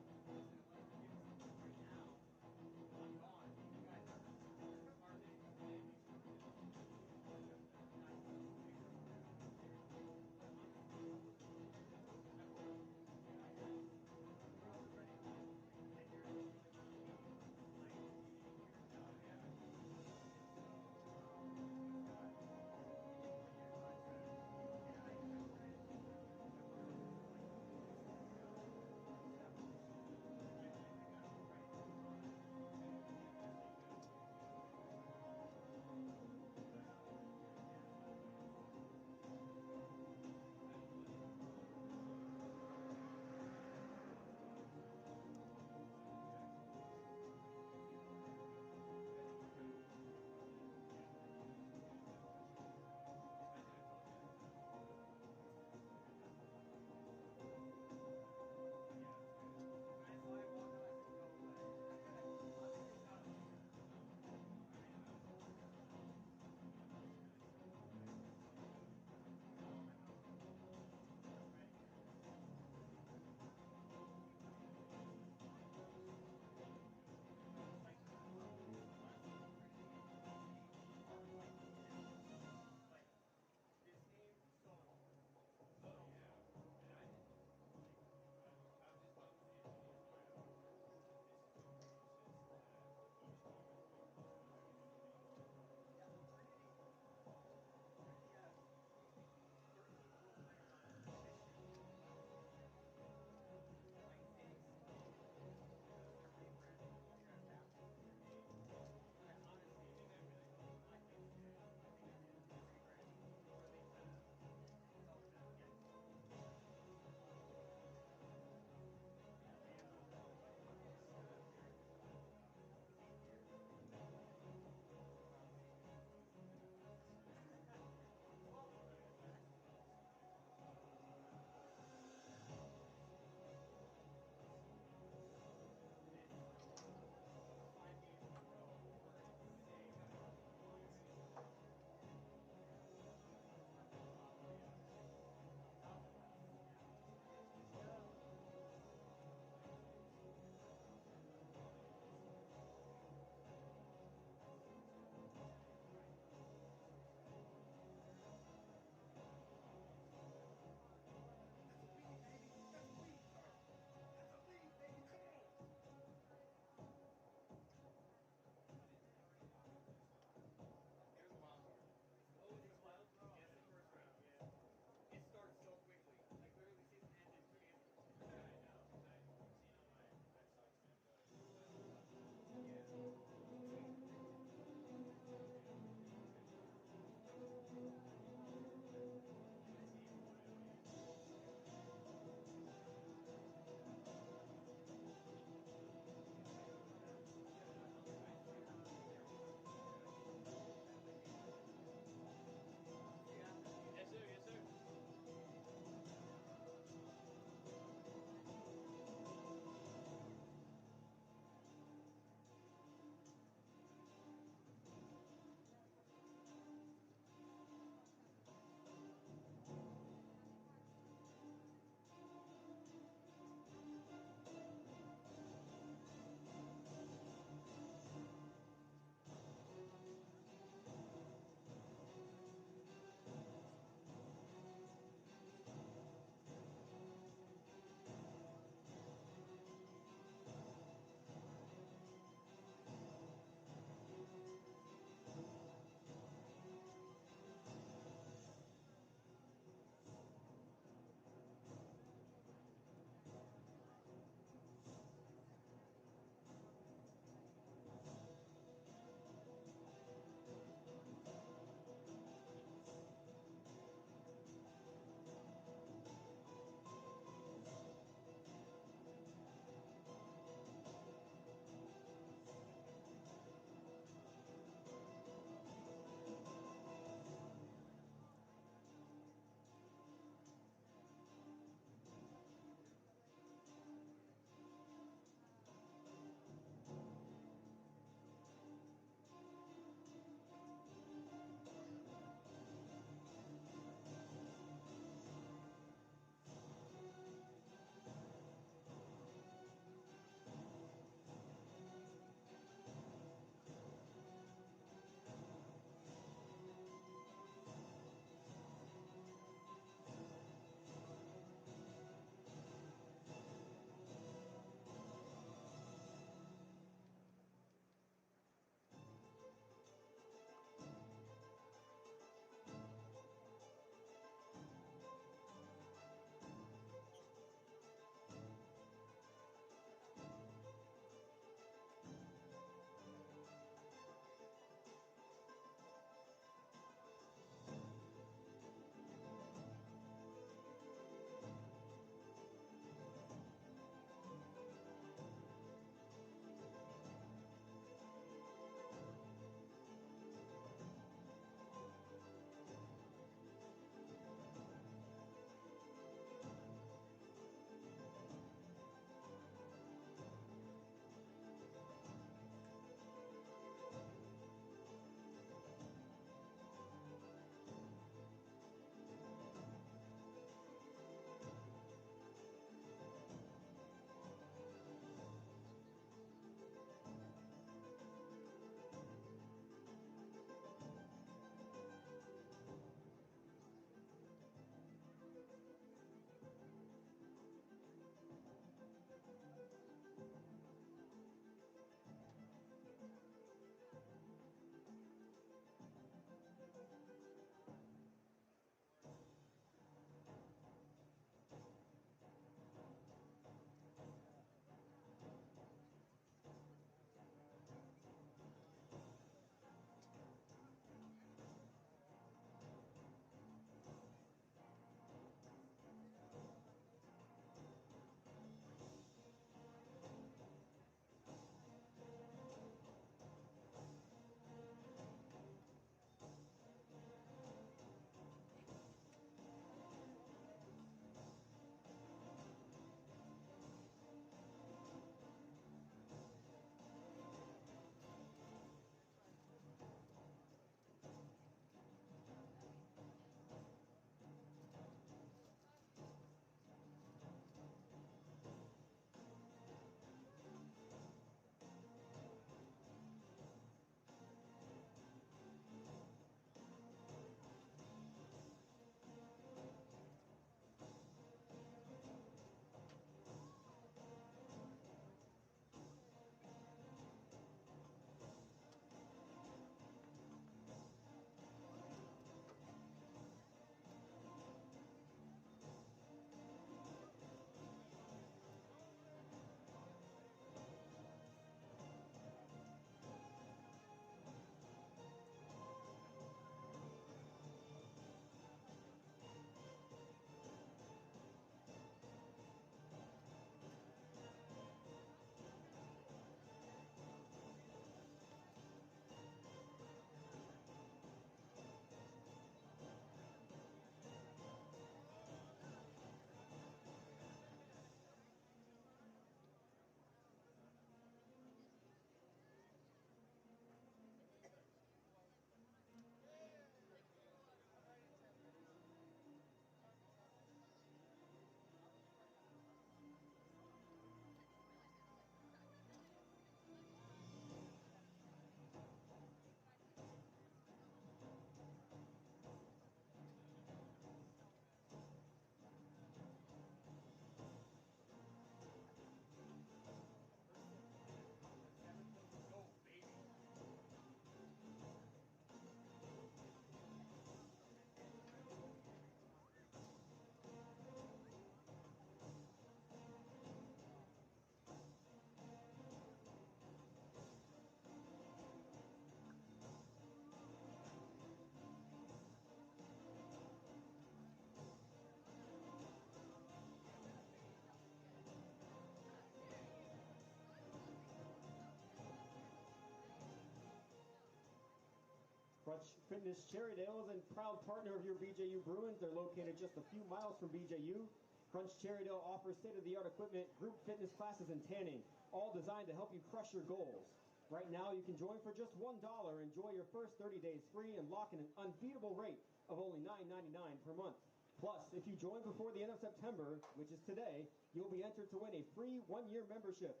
Crutch Fitness Cherrydale is a proud partner of your BJU Bruins. They're located just a few miles from BJU. Crunch Cherrydale offers state-of-the-art equipment, group fitness classes, and tanning, all designed to help you crush your goals. Right now, you can join for just $1. Enjoy your first 30 days free and lock in an unbeatable rate of only $9.99 per month. Plus, if you join before the end of September, which is today, you'll be entered to win a free 1-year membership.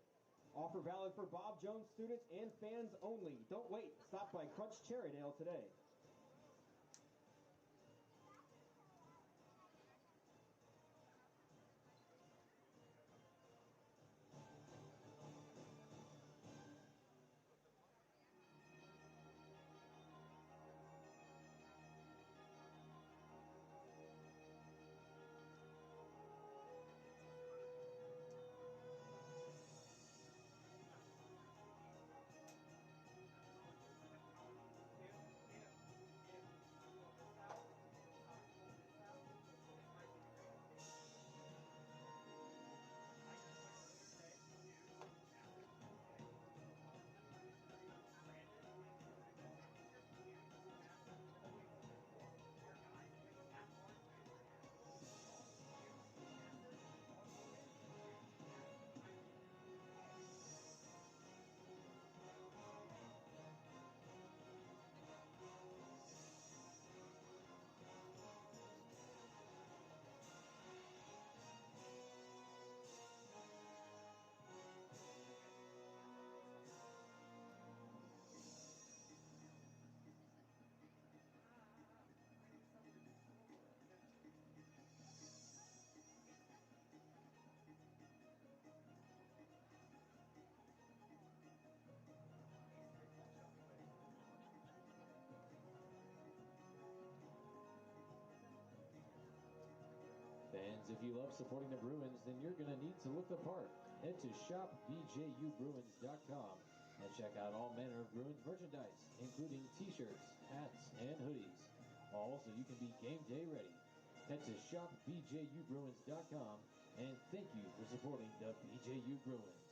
Offer valid for Bob Jones students and fans only. Don't wait. Stop by Crunch Cherrydale today. Fans, if you love supporting the Bruins, then you're going to need to look the part. Head to shopbjubruins.com and check out all manner of Bruins merchandise, including t-shirts, hats, and hoodies. All so you can be game day ready. Head to shopbjubruins.com and thank you for supporting the BJU Bruins.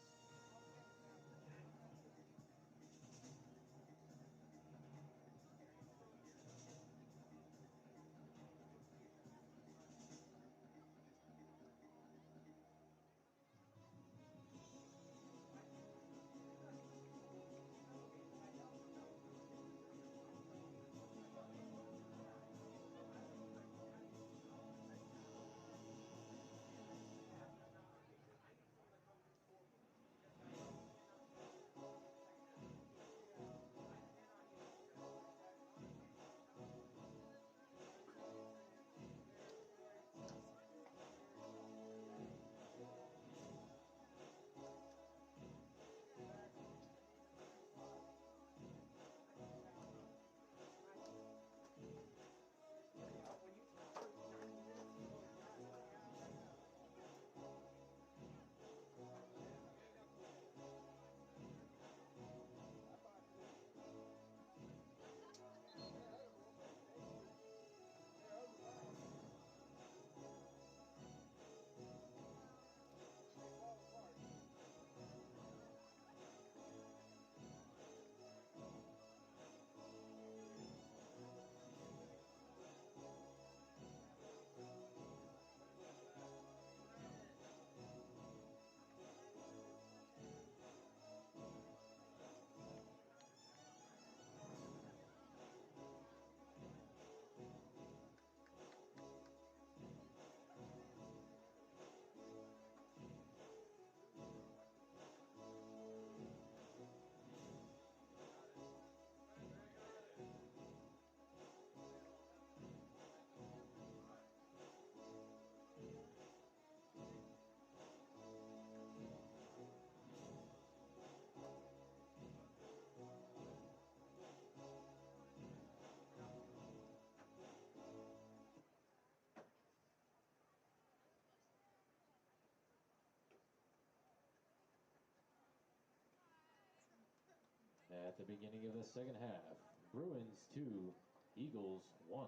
At the beginning of the second half, Bruins 2, Eagles 1.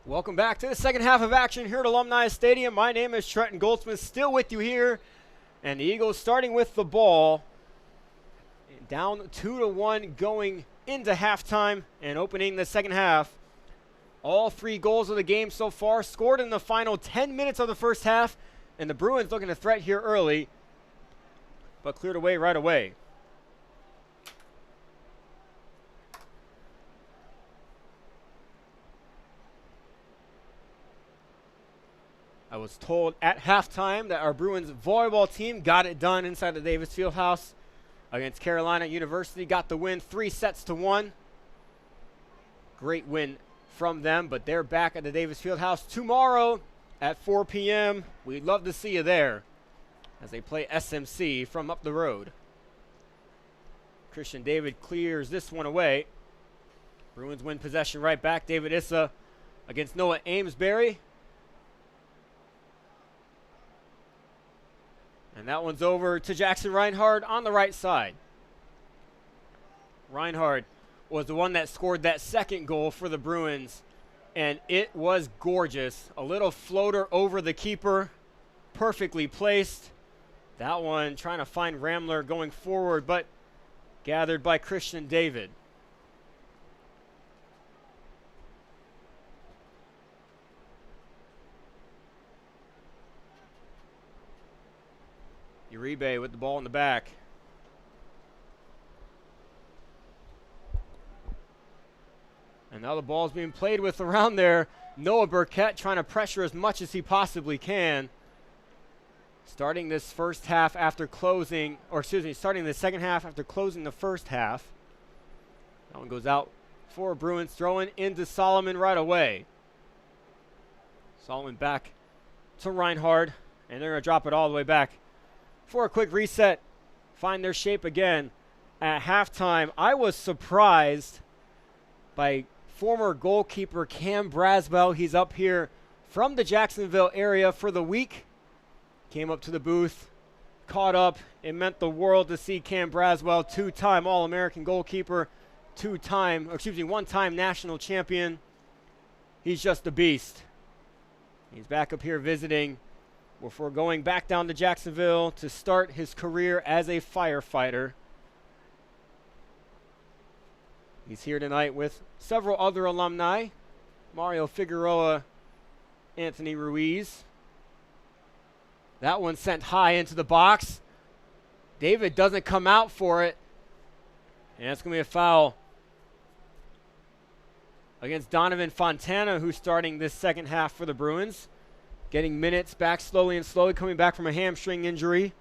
Welcome back to the second half of action here at Alumni Stadium. My name is Trenton Goldsmith, still with you here. And the Eagles starting with the ball. Down 2-1 going into halftime and opening the second half. All 3 goals of the game so far scored in the final 10 minutes of the first half. And the Bruins looking to threat here early, but cleared away right away. I was told at halftime that our Bruins volleyball team got it done inside the Davis Fieldhouse against Carolina University. Got the win 3-1. Great win from them, but they're back at the Davis Fieldhouse tomorrow at 4 p.m. We'd love to see you there as they play SMC from up the road. Christian David clears this one away. Bruins win possession right back. David Issa against Noah Amesbury. And that one's over to Jackson Reinhardt on the right side. Reinhardt was the one that scored that second goal for the Bruins, and it was gorgeous. A little floater over the keeper, perfectly placed. That one trying to find Ramler going forward, but gathered by Christian David. Uribe with the ball in the back. And now the ball's being played with around there. Noah Burkett trying to pressure as much as he possibly can. Starting this first half after closing, or excuse me, starting the second half after closing the first half. That one goes out for Bruins, throwing into Solomon right away. Solomon back to Reinhardt, and they're going to drop it all the way back for a quick reset, find their shape again at halftime. I was surprised by former goalkeeper Cam Braswell. He's up here from the Jacksonville area for the week. Came up to the booth, caught up. It meant the world to see Cam Braswell, 2-time All-American goalkeeper, one-time national champion. He's just a beast. He's back up here visiting before going back down to Jacksonville to start his career as a firefighter. He's here tonight with several other alumni. Mario Figueroa, Anthony Ruiz. That one sent high into the box. David doesn't come out for it. And it's going to be a foul against Donovan Fontana, who's starting this second half for the Bruins. Getting minutes back slowly, coming back from a hamstring injury.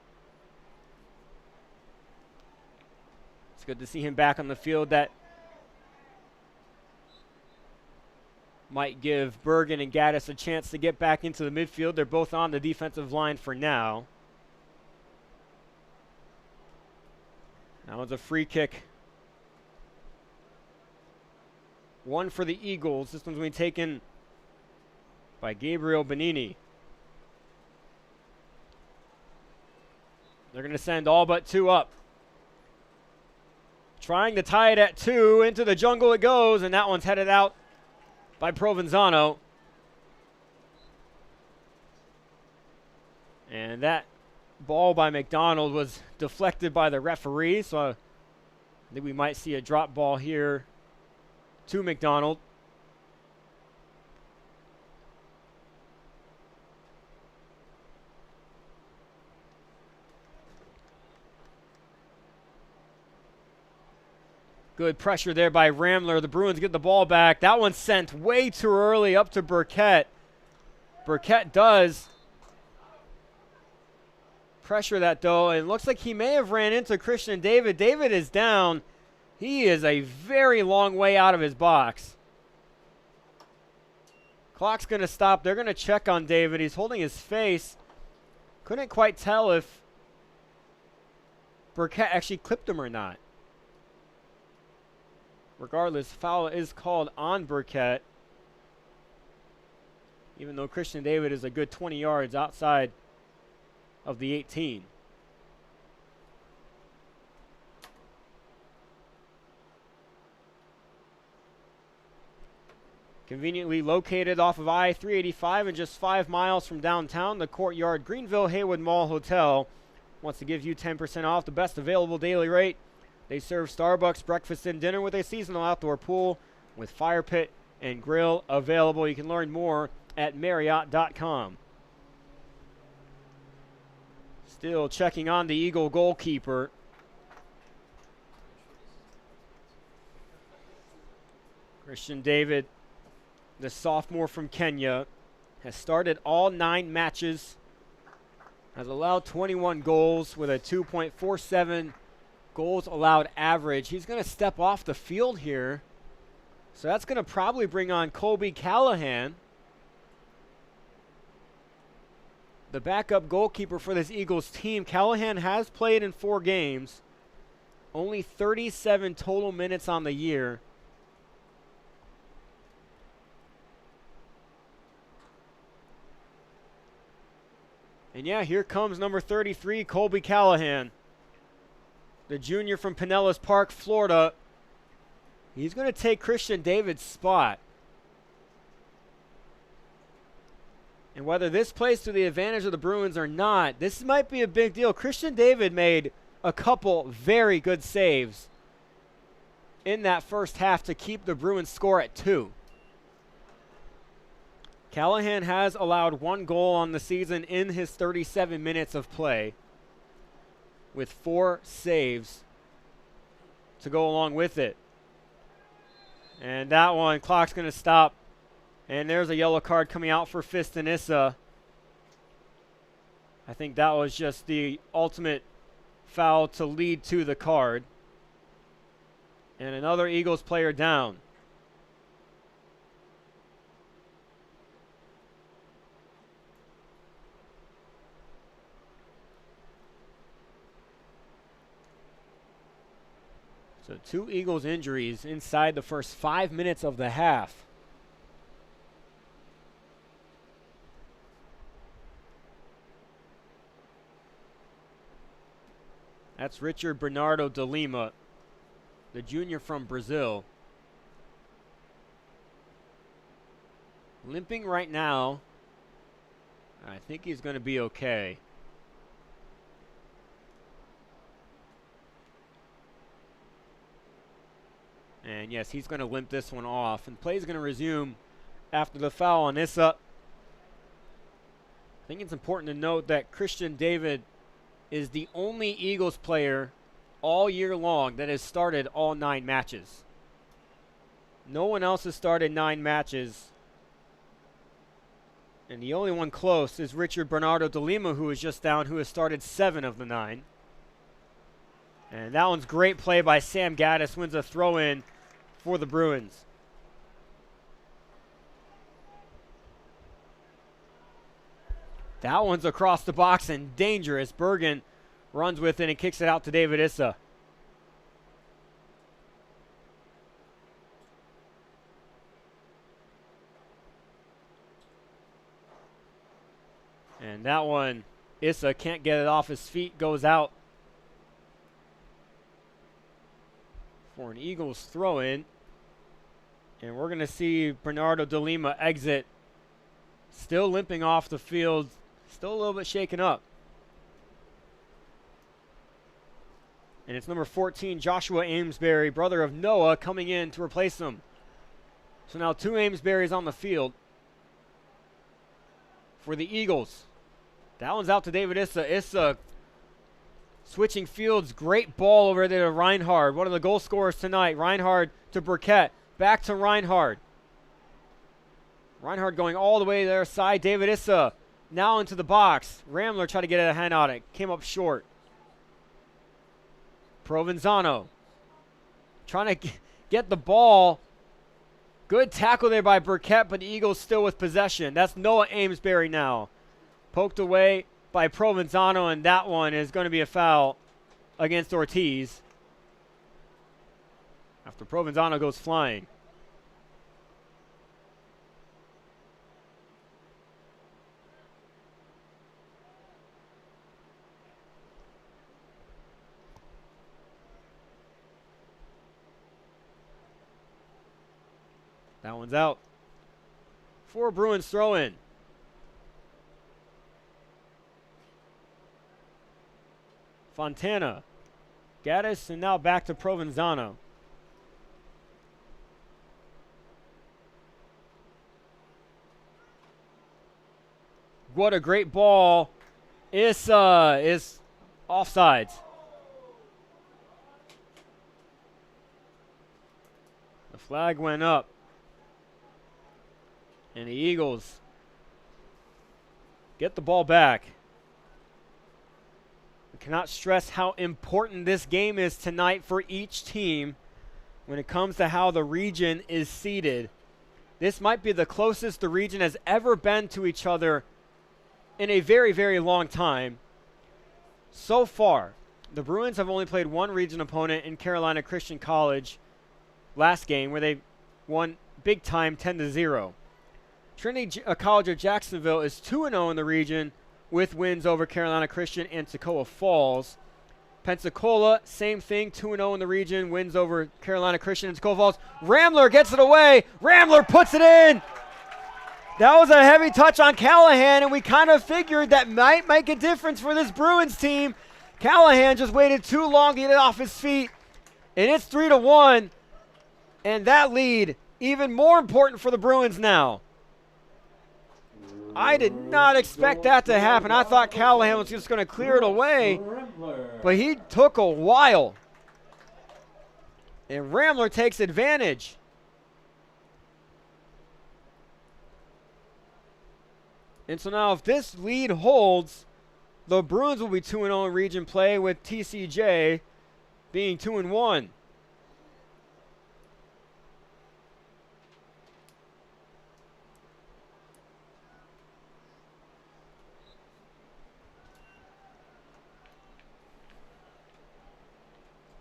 It's good to see him back on the field. That might give Bergen and Gaddis a chance to get back into the midfield. They're both on the defensive line for now. That was a free kick. One for the Eagles. This one's going to be taken by Gabriel Benini. They're going to send all but 2 up. Trying to tie it at 2. Into the jungle it goes, and that one's headed out by Provenzano. And that ball by McDonald was deflected by the referee, so I think we might see a drop ball here to McDonald. Good pressure there by Ramler. The Bruins get the ball back. That one sent way too early up to Burkett. Burkett does pressure that, though, and it looks like he may have ran into Christian David. David is down. He is a very long way out of his box. Clock's going to stop. They're going to check on David. He's holding his face. Couldn't quite tell if Burkett actually clipped him or not. Regardless, foul is called on Burkett, even though Christian David is a good 20 yards outside of the 18. Conveniently located off of I-385 and just 5 miles from downtown, the Courtyard Greenville Haywood Mall Hotel wants to give you 10% off the best available daily rate. They serve Starbucks breakfast and dinner with a seasonal outdoor pool with fire pit and grill available. You can learn more at Marriott.com. Still checking on the Eagle goalkeeper. Christian David, the sophomore from Kenya, has started all 9 matches, has allowed 21 goals with a 2.47 goals allowed average. He's going to step off the field here. So that's going to probably bring on Colby Callahan, the backup goalkeeper for this Eagles team. Callahan has played in 4 games, only 37 total minutes on the year. And yeah, here comes number 33, Colby Callahan, the junior from Pinellas Park, Florida. He's going to take Christian David's spot. And whether this plays to the advantage of the Bruins or not, this might be a big deal. Christian David made a couple very good saves in that first half to keep the Bruins score at 2. Callahan has allowed 1 goal on the season in his 37 minutes of play, with 4 saves to go along with it. And that one, clock's going to stop. And there's a yellow card coming out for Fistonissa. I think that was just the ultimate foul to lead to the card. And another Eagles player down. So 2 Eagles injuries inside the first 5 minutes of the half. That's Richard Bernardo de Lima, the junior from Brazil. Limping right now. I think he's going to be okay. And yes, he's going to limp this one off. And play is going to resume after the foul on Issa. I think it's important to note that Christian David is the only Eagles player all year long that has started all 9 matches. No one else has started 9 matches. And the only one close is Richard Bernardo de Lima, who is just down, who has started 7 of the 9. And that one's great play by Sam Gaddis, wins a throw-in for the Bruins. That one's across the box and dangerous. Bergen runs with it and kicks it out to David Issa. And that one, Issa can't get it off his feet, goes out for an Eagles throw-in. And we're going to see Bernardo de Lima exit, still limping off the field, still a little bit shaken up. And it's number 14, Joshua Amesbury, brother of Noah, coming in to replace him. So now 2 Amesburys on the field for the Eagles. That one's out to David Issa. Issa switching fields. Great ball over there to Reinhard, one of the goal scorers tonight. Reinhard to Burkett. Back to Reinhard. Reinhard going all the way to their side. David Issa now into the box. Ramler tried to get a hand on it. Came up short. Provenzano trying to get the ball. Good tackle there by Burkett, but the Eagles still with possession. That's Noah Amesbury now. Poked away by Provenzano, and that one is going to be a foul against Ortiz after Provenzano goes flying. That one's out. for Bruins throw-in. Fontana. Gaddis, and now back to Provenzano. What a great ball. Issa is offsides. The flag went up. And the Eagles get the ball back. I cannot stress how important this game is tonight for each team when it comes to how the region is seeded. This might be the closest the region has ever been to each other in a very, very long time. So far, the Bruins have only played one region opponent in Carolina Christian College last game, where they won big time 10-0. Trinity College of Jacksonville is 2-0 in the region with wins over Carolina Christian and Toccoa Falls. Pensacola, same thing, 2-0 in the region, wins over Carolina Christian and Toccoa Falls. Ramler gets it away. Ramler puts it in. That was a heavy touch on Callahan, and we kind of figured that might make a difference for this Bruins team. Callahan just waited too long to get it off his feet, and it's 3-1, and that lead even more important for the Bruins now. I did not expect that to happen. I thought Callahan was just going to clear it away, but he took a while, and Ramler takes advantage. And so now if this lead holds, the Bruins will be 2-0 in region play, with TCJ being 2-1.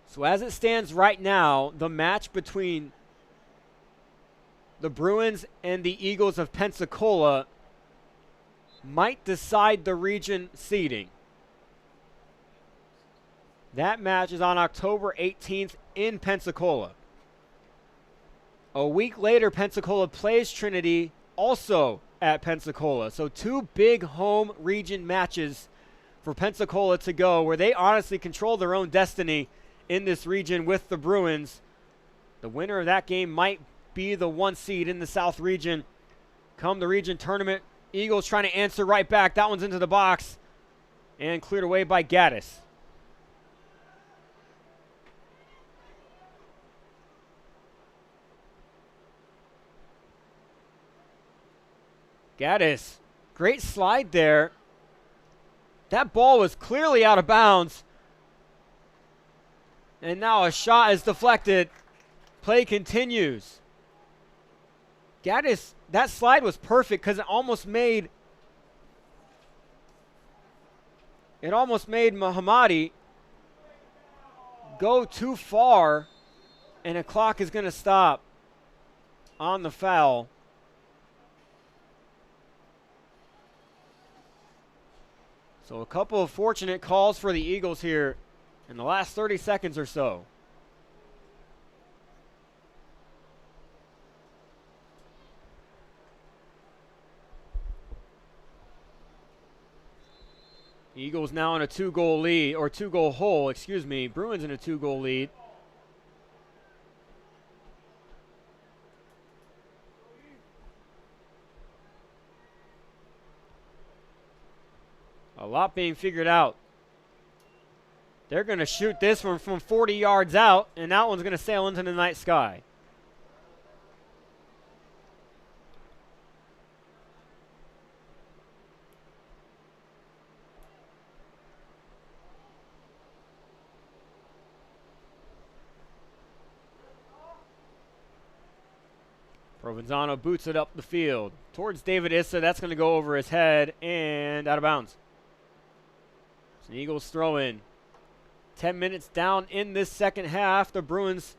So as it stands right now, the match between the Bruins and the Eagles of Pensacola might decide the region seeding. That match is on October 18th in Pensacola. A week later, Pensacola plays Trinity, also at Pensacola. So two big home region matches for Pensacola to go, where they honestly control their own destiny in this region with the Bruins. The winner of that game might be the 1 seed in the South region come the region tournament. Eagles trying to answer right back. That one's into the box and cleared away by Gaddis. Gaddis, great slide there. That ball was clearly out of bounds. And now a shot is deflected. Play continues. Gaddis, that slide was perfect because it almost made Mahamadi go too far, and a clock is going to stop on the foul. So a couple of fortunate calls for the Eagles here in the last 30 seconds or so. Eagles now in a 2-goal lead, or 2-goal hole, excuse me. Bruins in a 2-goal lead. A lot being figured out. They're going to shoot this one from 40 yards out, and that one's going to sail into the night sky. Provenzano boots it up the field towards David Issa. That's going to go over his head and out of bounds. It's an Eagles throw in. 10 minutes down in this second half. The Bruins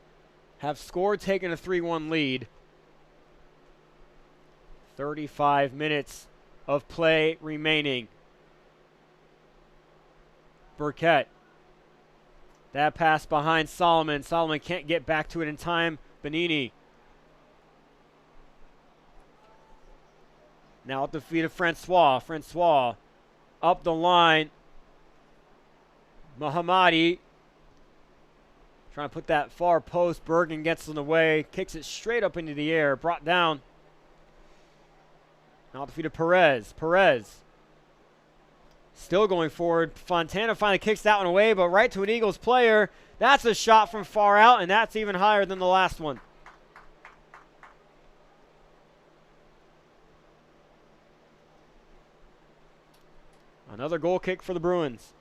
have scored, taken a 3-1 lead. 35 minutes of play remaining. Burkett. That pass behind Solomon. Solomon can't get back to it in time. Benini. Now at the feet of Francois. Francois up the line. Mahamadi trying to put that far post. Bergen gets in the way. Kicks it straight up into the air. Brought down. Now at the feet of Perez. Perez still going forward. Fontana finally kicks that one away, but right to an Eagles player. That's a shot from far out, and that's even higher than the last one. Another goal kick for the Bruins.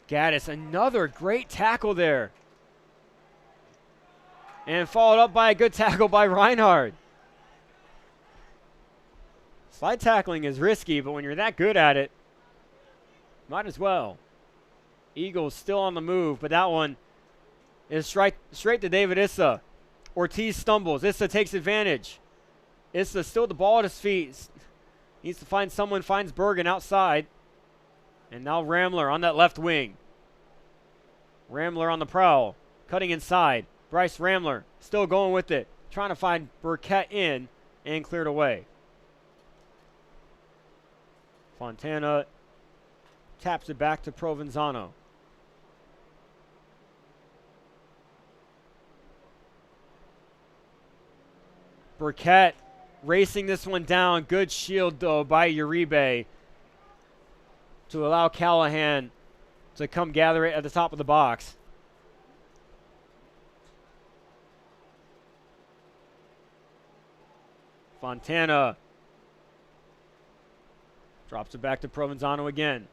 Gaddis, another great tackle there. And followed up by a good tackle by Reinhardt. Slide tackling is risky, but when you're that good at it, might as well. Eagles still on the move, but that one is straight to David Issa. Ortiz stumbles. Issa takes advantage. Issa still the ball at his feet. Needs to find someone, finds Bergen outside. And now Ramler on that left wing. Ramler on the prowl. Cutting inside. Bryce Ramler still going with it. Trying to find Burkett in and cleared away. Fontana taps it back to Provenzano. Burkett racing this one down. Good shield, though, by Uribe to allow Callahan to come gather it at the top of the box. Fontana drops it back to Provenzano again.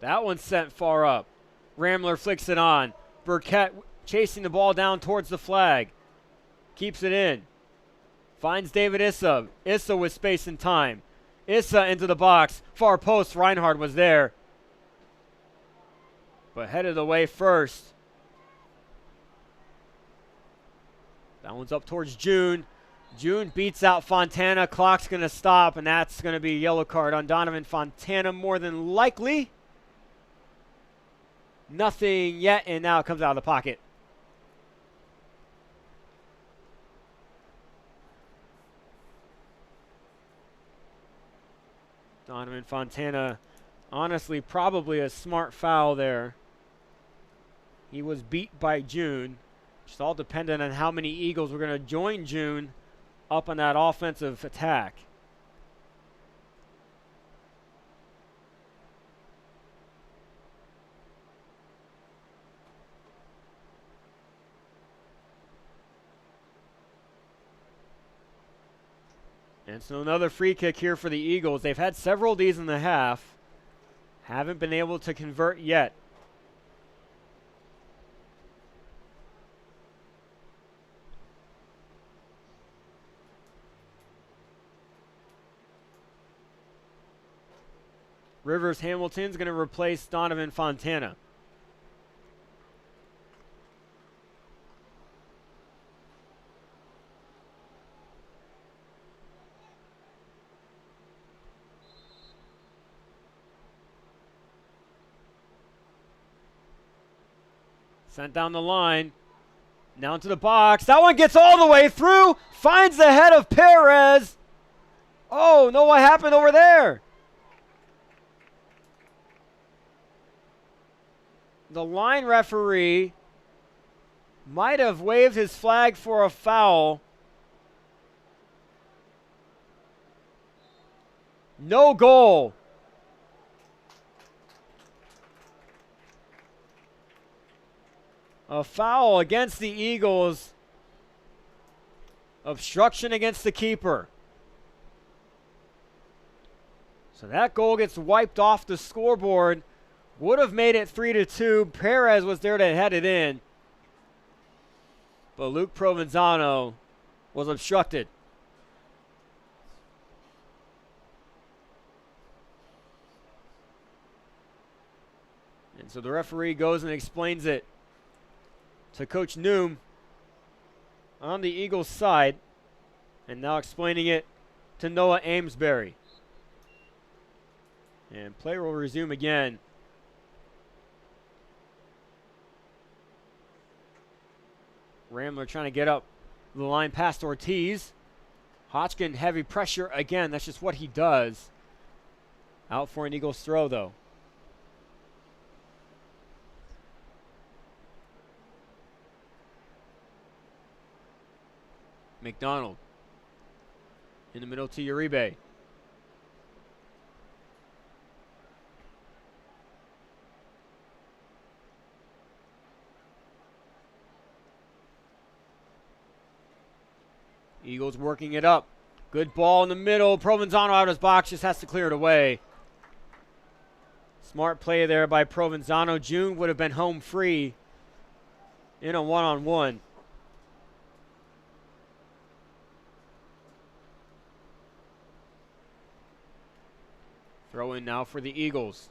That one's sent far up. Ramler flicks it on. Burkett chasing the ball down towards the flag. Keeps it in. Finds David Issa. Issa with space and time. Issa into the box. Far post. Reinhardt was there, but headed away first. That one's up towards June. June beats out Fontana. Clock's going to stop, and that's going to be a yellow card on Donovan Fontana more than likely. Nothing yet, and now it comes out of the pocket. Donovan Fontana, honestly, probably a smart foul there. He was beat by June. Just all dependent on how many Eagles were going to join June up on that offensive attack. And so another free kick here for the Eagles. They've had several of these in the half. Haven't been able to convert yet. Rivers Hamilton's going to replace Donovan Fontana. Sent down the line. Now into the box. That one gets all the way through. Finds the head of Perez. Oh, no, what happened over there? The line referee might have waved his flag for a foul. No goal. A foul against the Eagles. Obstruction against the keeper. So that goal gets wiped off the scoreboard. Would have made it 3-2. Perez was there to head it in. But Luke Provenzano was obstructed. so the referee goes and explains it to Coach Noom on the Eagles side, and now explaining it to Noah Amesbury. And play will resume again. Ramler trying to get up the line past Ortiz. Hodgkin, heavy pressure again. That's just what he does. Out for an Eagles throw, though. McDonald in the middle to Uribe. Eagles working it up. Good ball in the middle. Provenzano out of his box, just has to clear it away. Smart play there by Provenzano. June would have been home free in a one-on-one. Throw in now for the Eagles.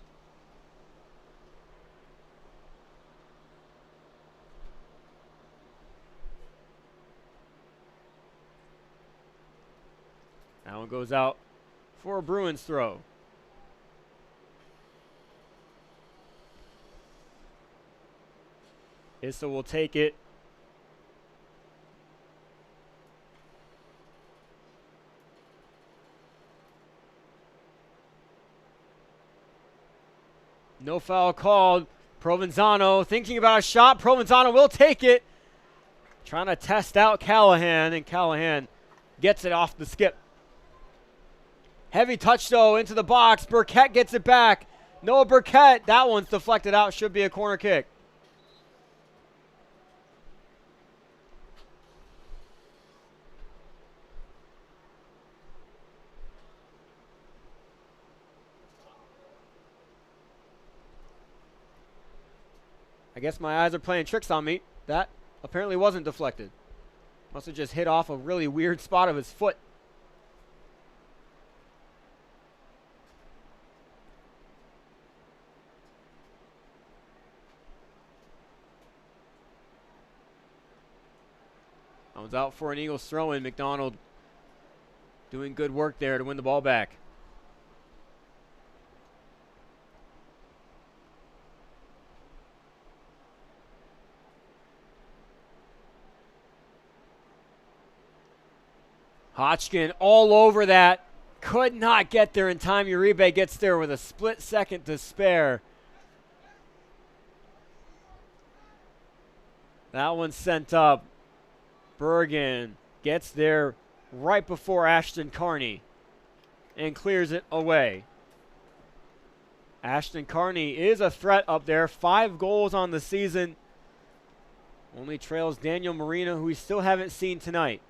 That one goes out for a Bruins throw. Issa will take it. No foul called. Provenzano thinking about a shot. Provenzano will take it. Trying to test out Callahan, and Callahan gets it off the skip. Heavy touch, though, into the box. Burkett gets it back. Noah Burkett. That one's deflected out. Should be a corner kick. I guess my eyes are playing tricks on me. That apparently wasn't deflected. Must have just hit off a really weird spot of his foot. That one's out for an Eagles throw-in. McDonald doing good work there to win the ball back. Hodgkin all over that. Could not get there in time. Uribe gets there with a split second to spare. That one's sent up. Bergen gets there right before Ashton Carney and clears it away. Ashton Carney is a threat up there. 5 goals on the season. Only trails Daniel Marino, who we still haven't seen tonight.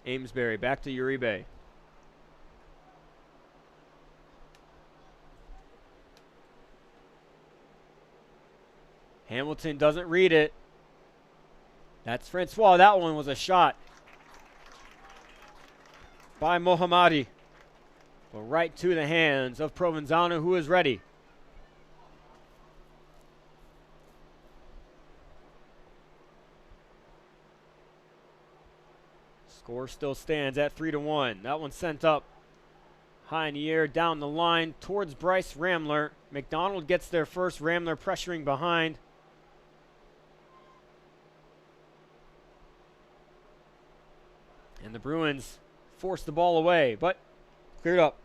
Amesbury back to Uribe. Hamilton doesn't read it. That's Francois. That one was a shot by Mohammadi. But right to the hands of Provenzano, who is ready. Score still stands at 3-1. That one sent up high in the air, down the line towards Bryce Ramler. McDonald gets there first. Ramler pressuring behind. And the Bruins force the ball away, but cleared up.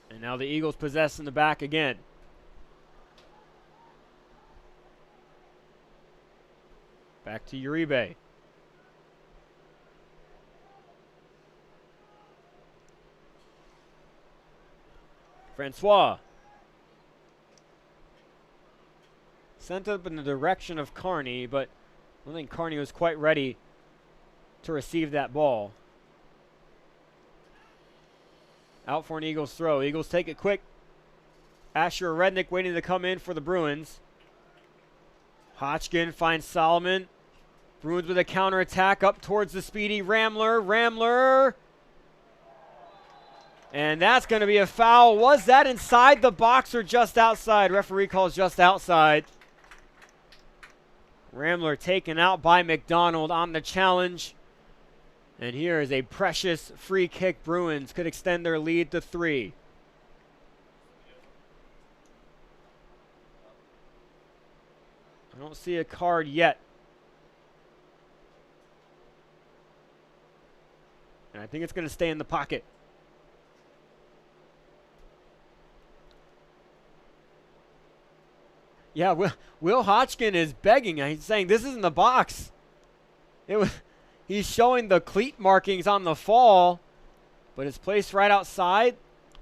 And now the Eagles possess in the back again. Back to Uribe. Francois. Sent up in the direction of Carney, but I don't think Carney was quite ready to receive that ball. Out for an Eagles throw. Eagles take it quick. Asher Rednick waiting to come in for the Bruins. Hodgkin finds Solomon. Bruins with a counterattack up towards the speedy Ramler. And that's going to be a foul. Was that inside the box or just outside? Referee calls just outside. Ramler taken out by McDonald on the challenge. And here is a precious free kick. Bruins could extend their lead to 3. I don't see a card yet. And I think it's going to stay in the pocket. Yeah, Will Hodgkin is begging. He's saying this isn't the box. He's showing the cleat markings on the fall, but it's placed right outside.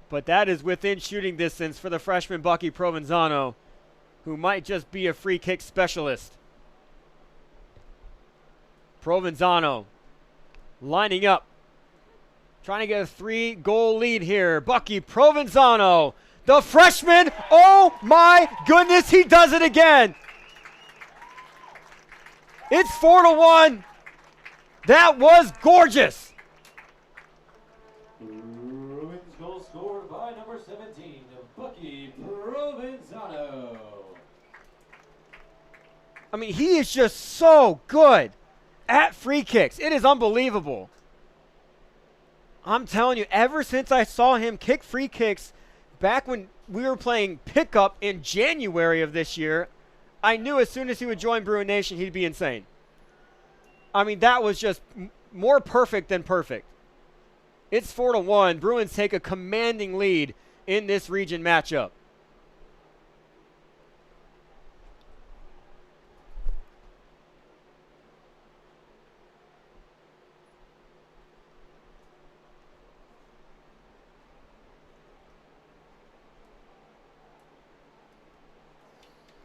But that is within shooting distance for the freshman Bucky Provenzano, who might just be a free kick specialist. Provenzano lining up, trying to get a 3-goal lead here. Bucky Provenzano, the freshman. Oh my goodness, he does it again. It's 4-1. That was gorgeous. Bruins goal scored by number 17, Bucky Provenzano. I mean, he is just so good at free kicks. It is unbelievable. I'm telling you, ever since I saw him kick free kicks back when we were playing pickup in January of this year, I knew as soon as he would join Bruin Nation, he'd be insane. I mean, that was just more perfect than perfect. It's 4-1. Bruins take a commanding lead in this region matchup.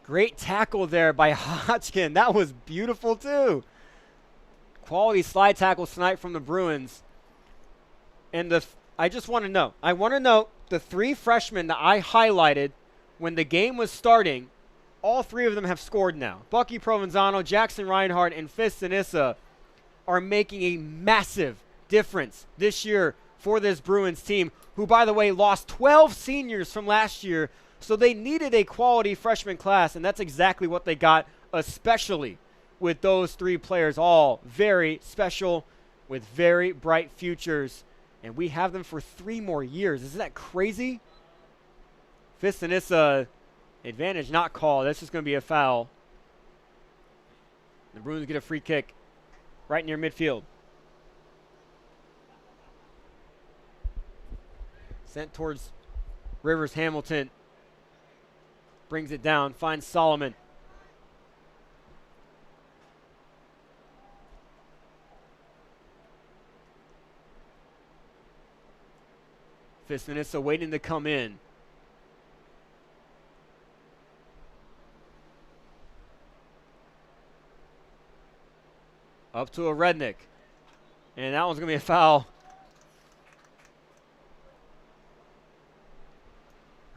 Great tackle there by Hodgkin. That was beautiful too. Quality slide tackles tonight from the Bruins. And I just want to know. I want to note the 3 freshmen that I highlighted when the game was starting, all 3 of them have scored now. Bucky Provenzano, Jackson Reinhardt, and Fistonissa are making a massive difference this year for this Bruins team, who, by the way, lost 12 seniors from last year. So they needed a quality freshman class, and that's exactly what they got, especially with those 3 players, all very special with very bright futures. And we have them for 3 more years. Isn't that crazy? Fistonissa, advantage not called. That's just going to be a foul. The Bruins get a free kick right near midfield. Sent towards Rivers Hamilton. Brings it down, finds Solomon. Fistonissa waiting to come in. Up to a Rednick. And that one's going to be a foul.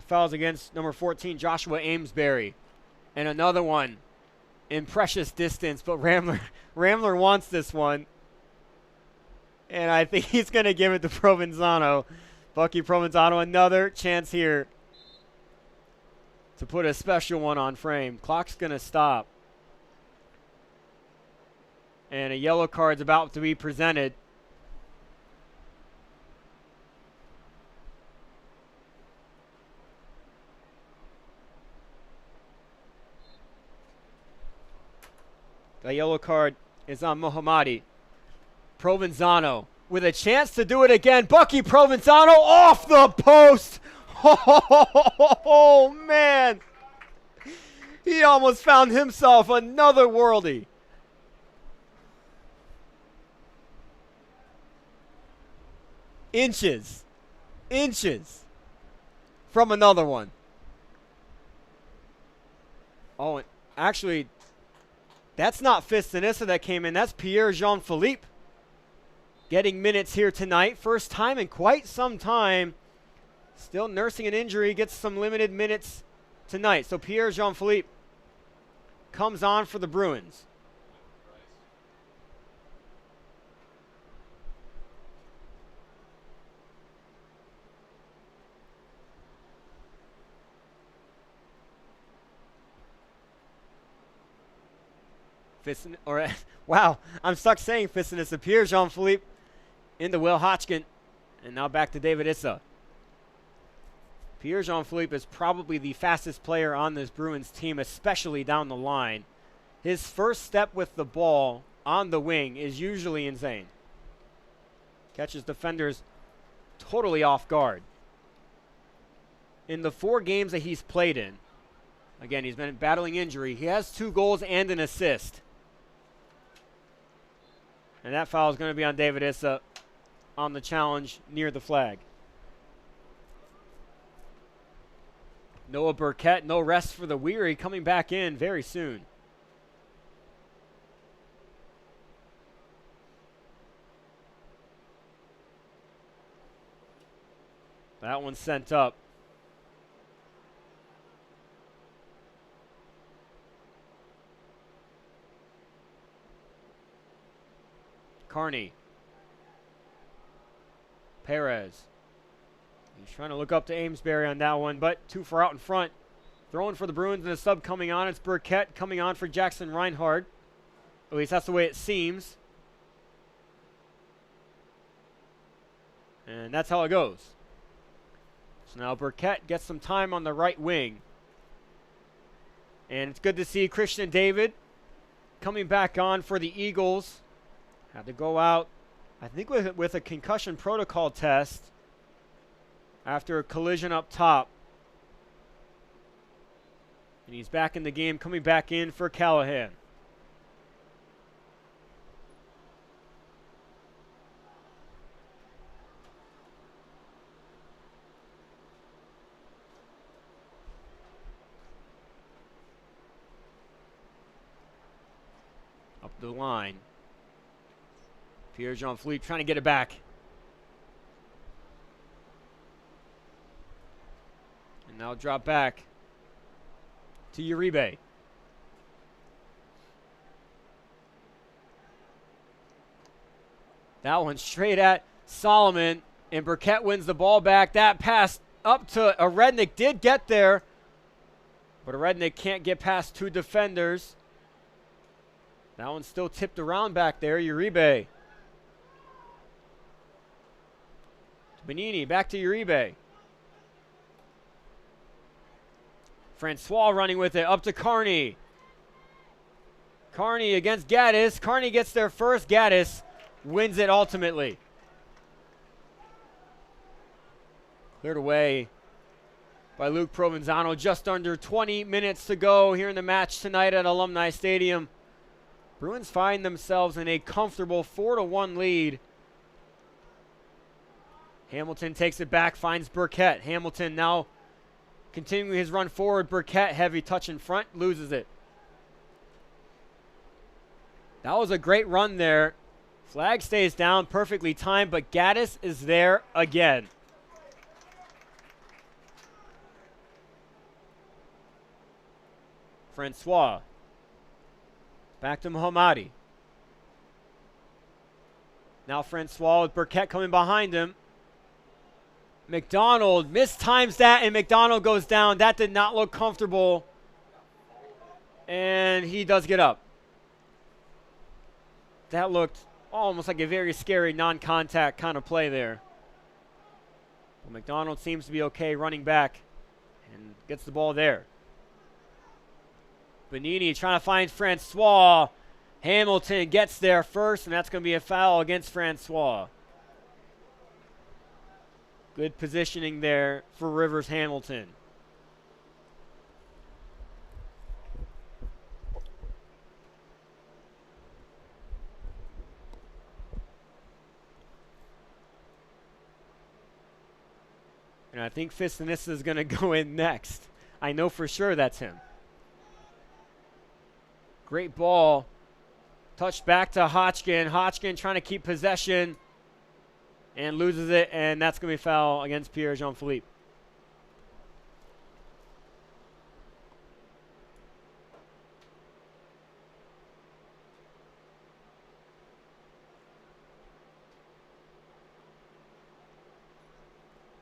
Fouls against number 14, Joshua Amesbury. And another one in precious distance, but Ramler wants this one. And I think he's going to give it to Provenzano. Bucky Provenzano, another chance here to put a special one on frame. Clock's going to stop. And a yellow card's about to be presented. The yellow card is on Mohammadi. Provenzano with a chance to do it again. Bucky Provenzano off the post. Oh, man. He almost found himself another worldie. Inches from another one. Oh, and actually, that's not Fistonissa that came in. That's Pierre still nursing an injury, gets some limited minutes tonight. So Pierre Jean-Philippe comes on for the Bruins. Wow, I'm stuck saying Fissinus. Pierre Jean-Philippe into Will Hodgkin. And now back to David Issa. Pierre Jean-Philippe is probably the fastest player on this Bruins team, especially down the line. His first step with the ball on the wing is usually insane. Catches defenders totally off guard. In the 4 games that he's played in, again, he's been battling injury, he has 2 goals and an assist. And that foul is going to be on David Issa on the challenge near the flag. Noah Burkett, no rest for the weary, coming back in very soon. That one's sent up. Carney. Perez. He's trying to look up to Amesbury on that one, but too far out in front. Throwing for the Bruins and a sub coming on. It's Burkett coming on for Jackson Reinhardt. At least that's the way it seems. And that's how it goes. So now Burkett gets some time on the right wing. And it's good to see Christian David coming back on for the Eagles. Had to go out, I think, with a concussion protocol test after a collision up top. And he's back in the game, coming back in for Callahan. Up the line. Pierre Jean-Philippe trying to get it back. And now drop back to Uribe. That one straight at Solomon, and Burkett wins the ball back. That pass up to Rednick did get there, but Rednick can't get past 2 defenders. That one's still tipped around back there. Uribe. Benini back to Uribe. Francois running with it up to Carney. Carney against Gaddis. Carney gets there first. Gaddis wins it ultimately. Cleared away by Luke Provenzano. Just under 20 minutes to go here in the match tonight at Alumni Stadium. Bruins find themselves in a comfortable 4-1 lead. Hamilton takes it back, finds Burkett. Hamilton now continuing his run forward. Burkett, heavy touch in front, loses it. That was a great run there. Flag stays down, perfectly timed, but Gaddis is there again. Francois. Back to Mohammadi. Now Francois with Burkett coming behind him. McDonald mistimes that, and McDonald goes down. That did not look comfortable. And he does get up. That looked almost like a very scary non-contact kind of play there. Well, McDonald seems to be okay running back and gets the ball there. Benini trying to find Francois. Hamilton gets there first, and that's going to be a foul against Francois. Good positioning there for Rivers Hamilton. And I think Fistonissa is going to go in next. I know for sure that's him. Great ball. Touched back to Hodgkin. Hodgkin trying to keep possession and loses it, and that's going to be a foul against Pierre Jean-Philippe.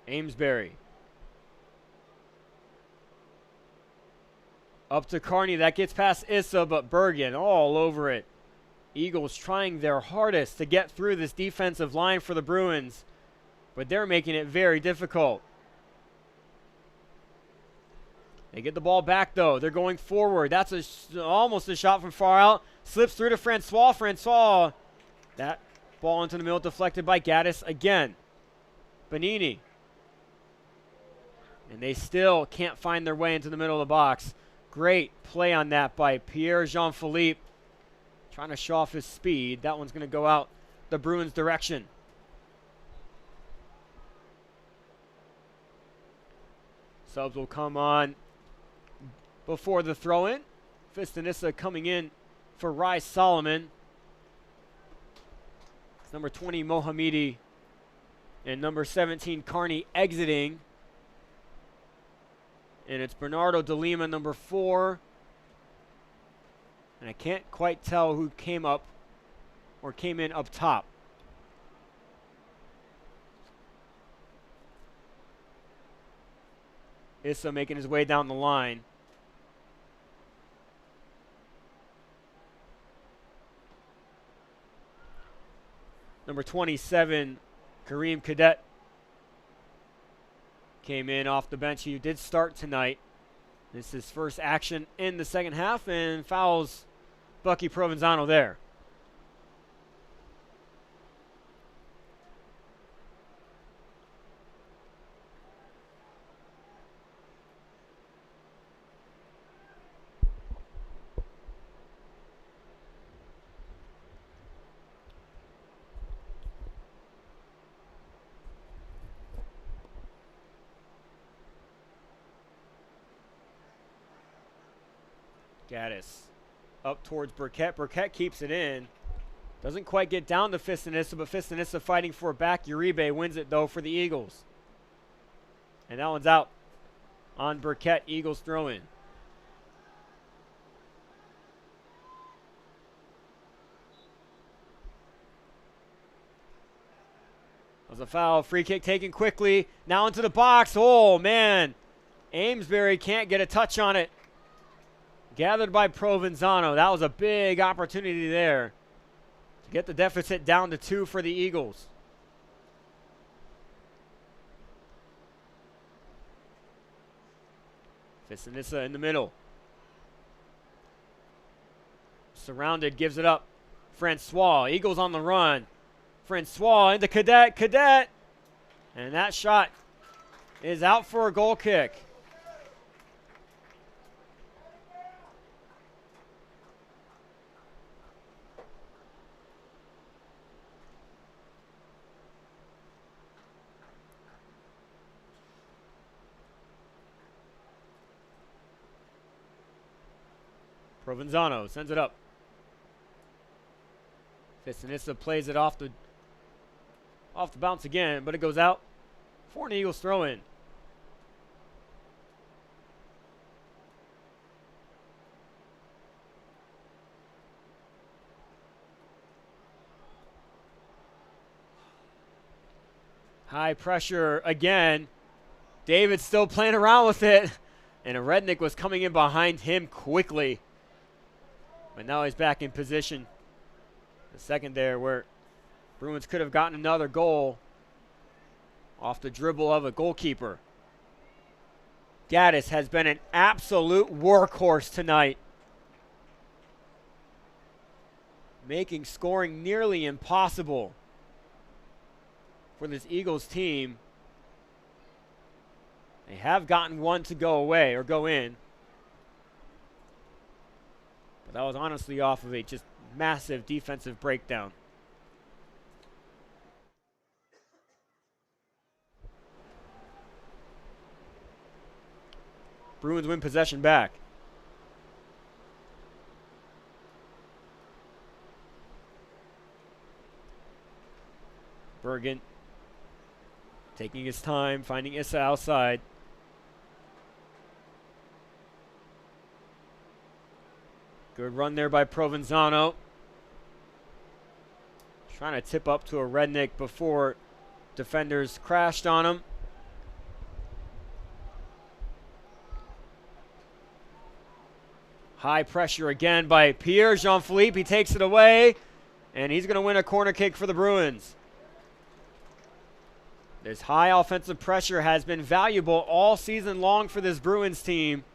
Amesbury. Up to Carney. That gets past Issa, but Bergen all over it. Eagles trying their hardest to get through this defensive line for the Bruins, but they're making it very difficult. They get the ball back, though. They're going forward. That's almost a shot from far out. Slips through to Francois. Francois. That ball into the middle, deflected by Gaddis again. Bonini. And they still can't find their way into the middle of the box. Great play on that by Pierre Jean-Philippe. Trying to show off his speed. That one's going to go out the Bruins' direction. Subs will come on before the throw-in. Fistonissa coming in for Rai Solomon. It's number 20, Mohamedi, and number 17, Carney, exiting. And it's Bernardo de Lima, number 4. And I can't quite tell who came up or came in up top. Issa making his way down the line. Number 27, Kareem Cadet, came in off the bench. He did start tonight. This is his first action in the second half and fouls Bucky Provenzano there. Gaddis up towards Burkett. Burkett keeps it in. Doesn't quite get down to Fistonissa, but Fistonissa fighting for it back. Uribe wins it, though, for the Eagles. And that one's out on Burkett. Eagles throw in. That was a foul. Free kick taken quickly. Now into the box. Oh, man. Amesbury can't get a touch on it. Gathered by Provenzano. That was a big opportunity there to get the deficit down to 2 for the Eagles. Fistonissa in the middle. Surrounded, gives it up. Francois. Eagles on the run. Francois into Cadet. Cadet. And that shot is out for a goal kick. Provenzano sends it up. Fistonissa plays it off the bounce again, but it goes out for an Eagles throw in. High pressure again. David's still playing around with it, and Rednick was coming in behind him quickly. But now he's back in position. The second there where Bruins could have gotten another goal off the dribble of a goalkeeper. Gaddis has been an absolute workhorse tonight, making scoring nearly impossible for this Eagles team. They have gotten one to go away or go in. But that was honestly off of a just massive defensive breakdown. Bruins win possession back. Bergen taking his time, finding Issa outside. Good run there by Provenzano. Trying to tip up to a Rednick before defenders crashed on him. High pressure again by Pierre Jean-Philippe. He takes it away, and he's going to win a corner kick for the Bruins. This high offensive pressure has been valuable all season long for this Bruins team.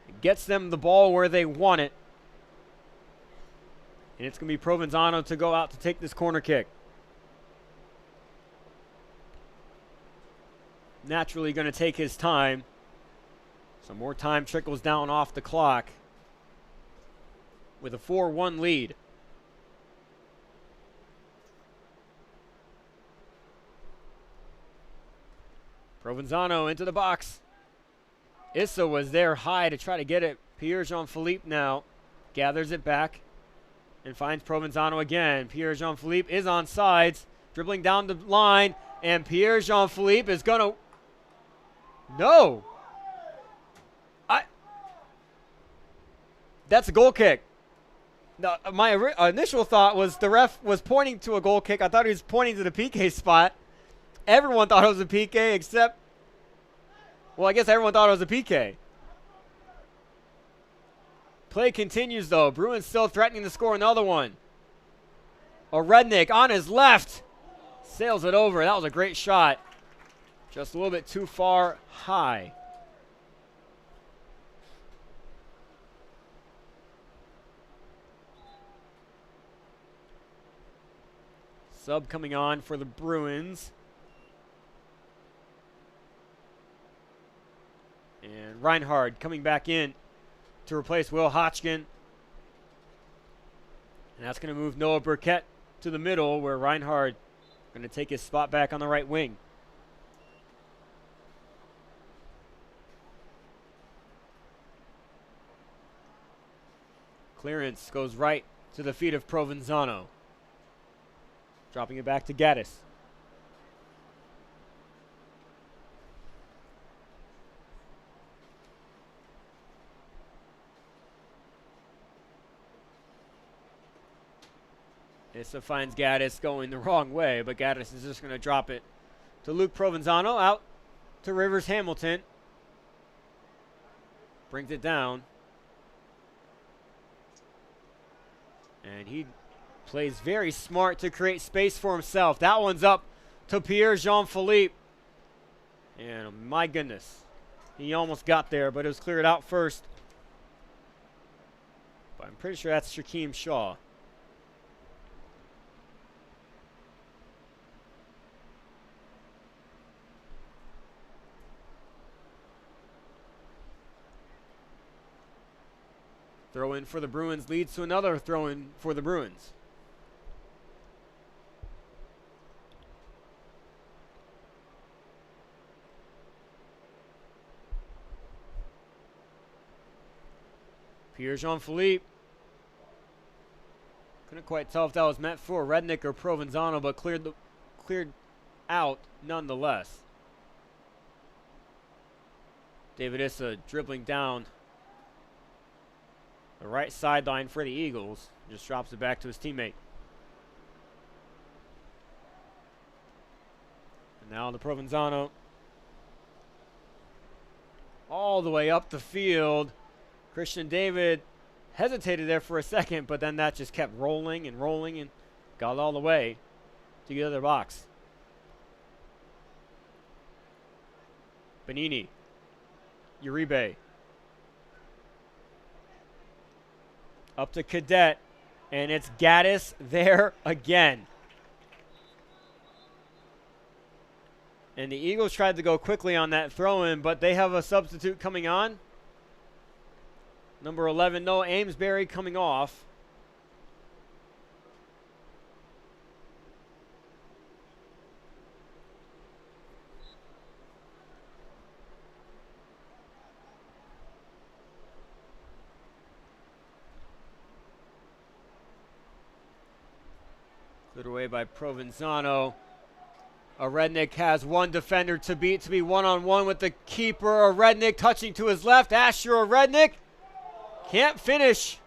It gets them the ball where they want it. And it's going to be Provenzano to go out to take this corner kick. Naturally going to take his time. Some more time trickles down off the clock with a 4-1 lead. Provenzano into the box. Issa was there high to try to get it. Pierre Jean-Philippe now gathers it back and finds Provenzano again. Pierre Jean-Philippe is on sides, dribbling down the line, and Pierre Jean-Philippe is going to... No! That's a goal kick. Now, my initial thought was the ref was pointing to a goal kick. I thought he was pointing to the PK spot. Everyone thought it was a PK except... Well, I guess everyone thought it was a PK. Play continues, though. Bruins still threatening to score another one. Rednick on his left. Sails it over. That was a great shot. Just a little bit too far high. Sub coming on for the Bruins. And Reinhard coming back in to replace Will Hotchkin. And that's going to move Noah Burkett to the middle, where Reinhard going to take his spot back on the right wing. Clearance goes right to the feet of Provenzano. Dropping it back to Gaddis. Issa finds Gaddis going the wrong way, but Gaddis is just going to drop it to Luke Provenzano. Out to Rivers Hamilton. Brings it down. And he plays very smart to create space for himself. That one's up to Pierre Jean-Philippe. And my goodness, he almost got there, but it was cleared out first. But I'm pretty sure that's Shaquem Shaw. Throw in for the Bruins leads to another throw in for the Bruins. Pierre Jean-Philippe. Couldn't quite tell if that was meant for Rednick or Provenzano, but cleared out nonetheless. David Issa dribbling down the right sideline for the Eagles. Just drops it back to his teammate. And now the Provenzano. All the way up the field. Christian David hesitated there for a second, but then that just kept rolling and rolling and got all the way to the other box. Benini. Uribe. Up to Cadet, and it's Gaddis there again. And the Eagles tried to go quickly on that throw-in, but they have a substitute coming on. Number 11, Noah Amesbury coming off. Cleared away by Provenzano. Rednick has one defender to beat, to be one-on-one with the keeper. Rednick touching to his left. Asher Rednick can't finish.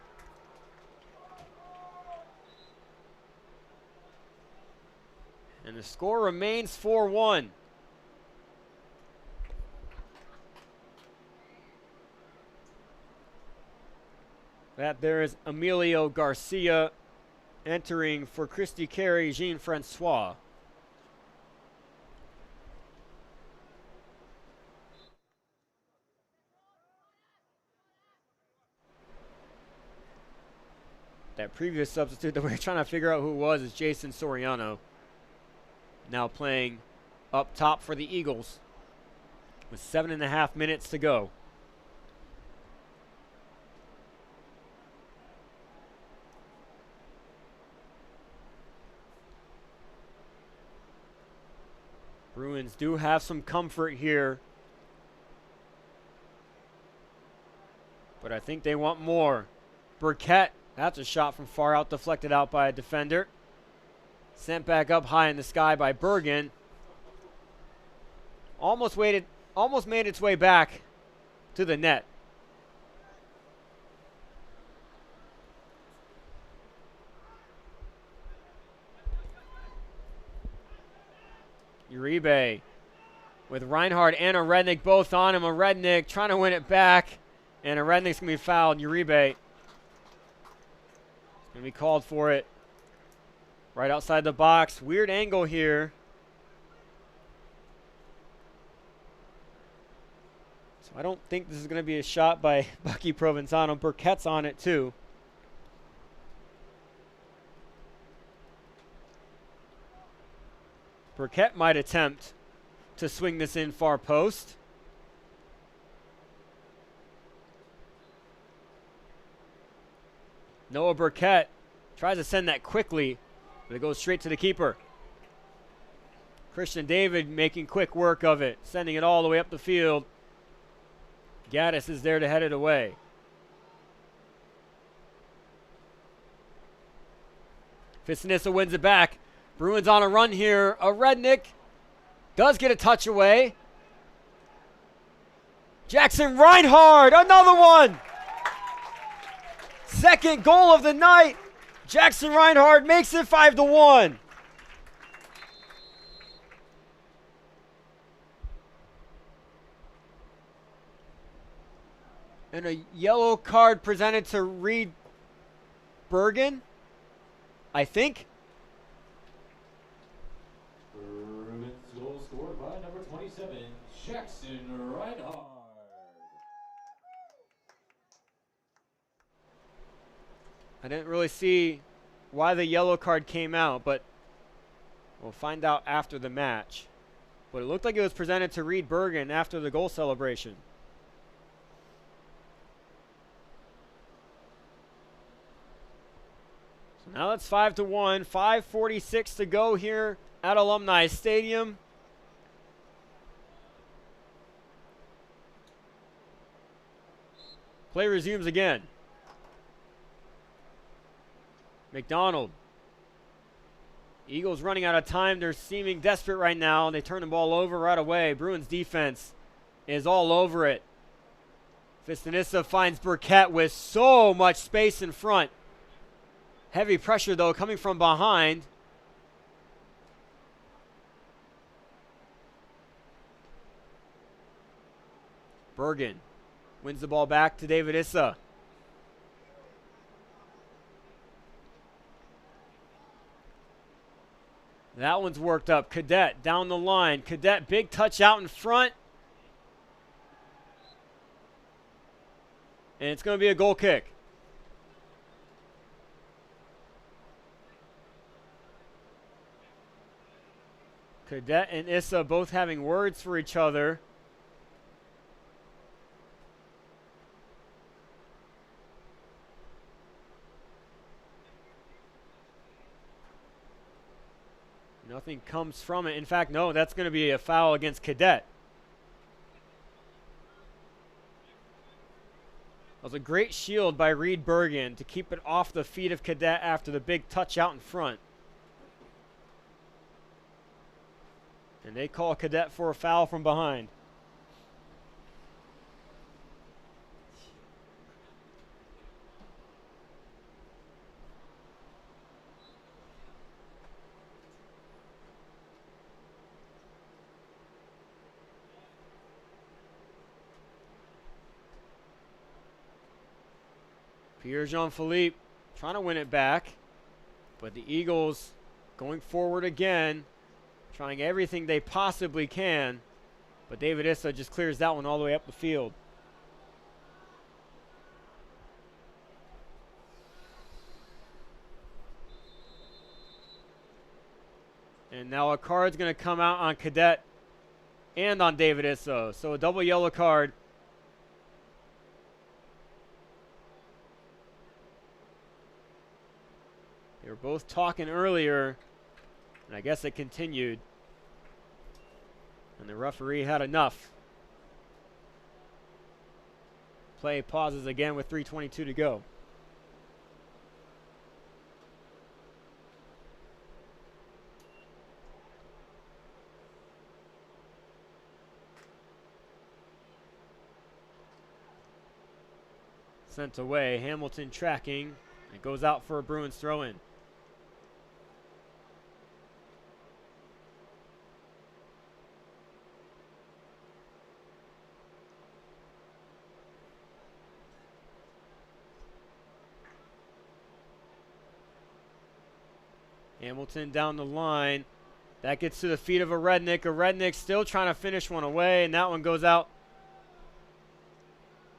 And the score remains 4-1. That there is Emilio Garcia entering for Christy Carey, Jean-Francois. That previous substitute that we were trying to figure out who it was is Jason Soriano. Now playing up top for the Eagles with 7.5 minutes to go. Bruins do have some comfort here, but I think they want more. Burkett, that's a shot from far out, deflected out by a defender. Sent back up high in the sky by Bergen. Almost made its way back to the net. Uribe with Reinhardt and Rednick both on him. Rednick trying to win it back, and Rednick's going to be fouled. Uribe going to be called for it. Right outside the box. Weird angle here. So I don't think this is going to be a shot by Bucky Provenzano. Burkett's on it too. Burkett might attempt to swing this in far post. Noah Burkett tries to send that quickly, but it goes straight to the keeper. Christian David making quick work of it, sending it all the way up the field. Gaddis is there to head it away. Fissanissa wins it back. Bruins on a run here. A Rednick does get a touch away. Jackson Reinhardt, another one. Second goal of the night. Jackson Reinhardt makes it 5-1. And a yellow card presented to Reed Bergen, I think. Bruins goal scored by number 27, Jackson Reinhardt. I didn't really see why the yellow card came out, but we'll find out after the match. But it looked like it was presented to Reed Bergen after the goal celebration. So now it's 5-1, 5:46 to go here at Alumni Stadium. Play resumes again. McDonald. Eagles running out of time. They're seeming desperate right now. They turn the ball over right away. Bruins defense is all over it. Fissanissa finds Burkett with so much space in front. Heavy pressure, though, coming from behind. Bergen wins the ball back to David Issa. That one's worked up. Cadet down the line. Cadet, big touch out in front. And it's going to be a goal kick. Cadet and Issa both having words for each other. Nothing comes from it. In fact, no, that's going to be a foul against Cadet. That was a great shield by Reed Bergen to keep it off the feet of Cadet after the big touch out in front. And they call Cadet for a foul from behind. Pierre-Jean-Philippe trying to win it back. But the Eagles going forward again, trying everything they possibly can. But David Issa just clears that one all the way up the field. And now a card's going to come out on Cadet and on David Issa. So a double yellow card. They were both talking earlier, and I guess it continued. And the referee had enough. Play pauses again with 3:22 to go. Sent away. Hamilton tracking. It goes out for a Bruins throw-in. Hamilton down the line. That gets to the feet of a Rednick. A Rednick still trying to finish one away, and that one goes out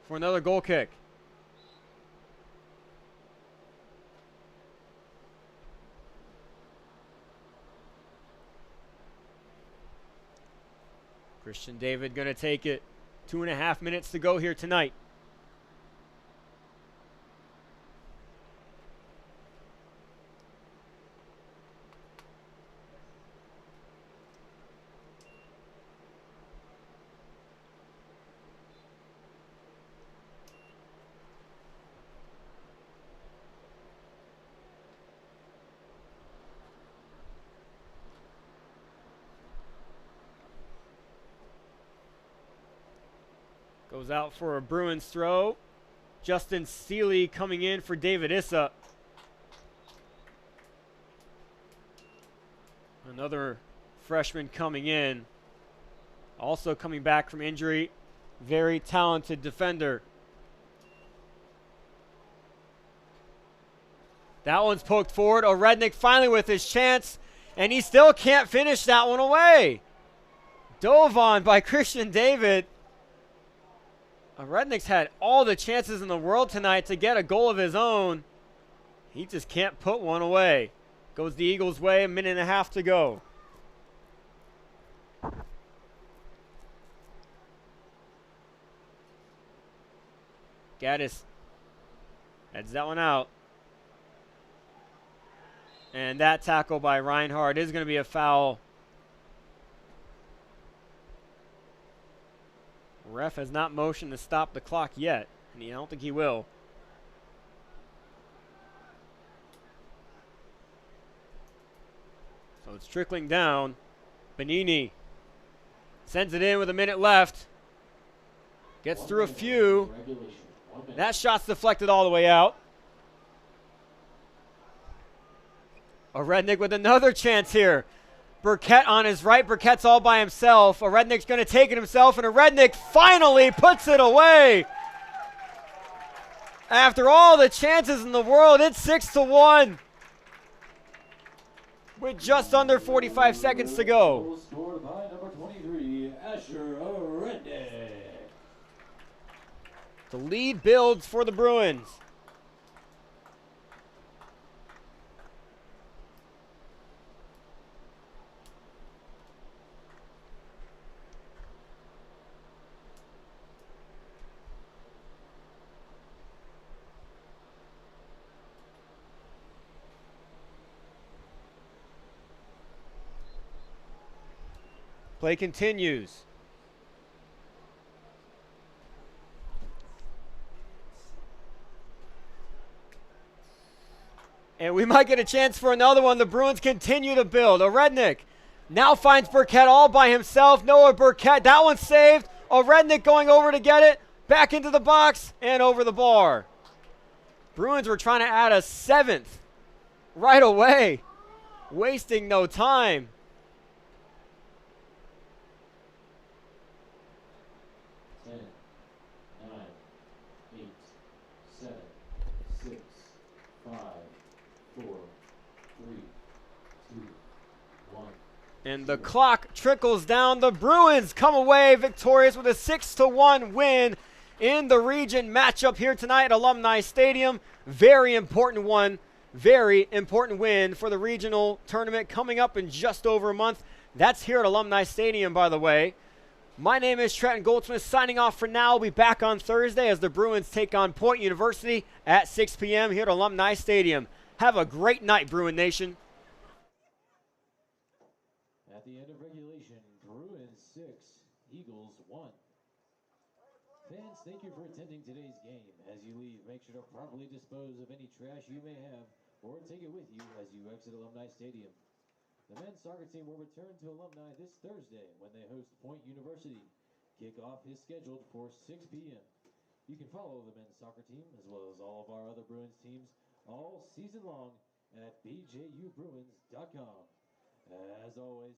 for another goal kick. Christian David going to take it. 2.5 minutes to go here tonight. Goes out for a Bruins throw. Justin Seeley coming in for David Issa. Another freshman coming in. Also coming back from injury. Very talented defender. That one's poked forward. O'Rednick finally with his chance. And he still can't finish that one away. Dove on by Christian David. Rednick's had all the chances in the world tonight to get a goal of his own. He just can't put one away. Goes the Eagles' way, 1.5 minutes to go. Gaddis heads that one out. And that tackle by Reinhardt is going to be a foul. Ref has not motioned to stop the clock yet, and I don't think he will. So it's trickling down. Benini sends it in with 1 minute left. Gets through a few. That shot's deflected all the way out. Rednick with another chance here. Burkett on his right. Burkett's all by himself. Rednick's going to take it himself, and Rednick finally puts it away. After all the chances in the world, it's 6-1 with just under 45 seconds to go. Scored by number 23, Asher Rednick. The lead builds for the Bruins. Play continues. And we might get a chance for another one. The Bruins continue to build. Rednick now finds Burkett all by himself. Noah Burkett, that one's saved. Rednick going over to get it. Back into the box and over the bar. Bruins were trying to add a 7th right away. Wasting no time. 10, 9, 8, 7, 6, And the clock trickles down. The Bruins come away victorious with a 6-1 win in the region matchup here tonight at Alumni Stadium. Very important one. Very important win for the regional tournament coming up in just over a month. That's here at Alumni Stadium, by the way. My name is Trenton Goldsmith, signing off for now. We'll be back on Thursday as the Bruins take on Point University at 6 p.m. here at Alumni Stadium. Have a great night, Bruin Nation. At the end of regulation, Bruins 6, Eagles 1. Fans, thank you for attending today's game. As you leave, make sure to properly dispose of any trash you may have or take it with you as you exit Alumni Stadium. The men's soccer team will return to Alumni this Thursday when they host Point University. Kickoff is scheduled for 6 p.m. You can follow the men's soccer team as well as all of our other Bruins teams all season long at bjubruins.com. As always,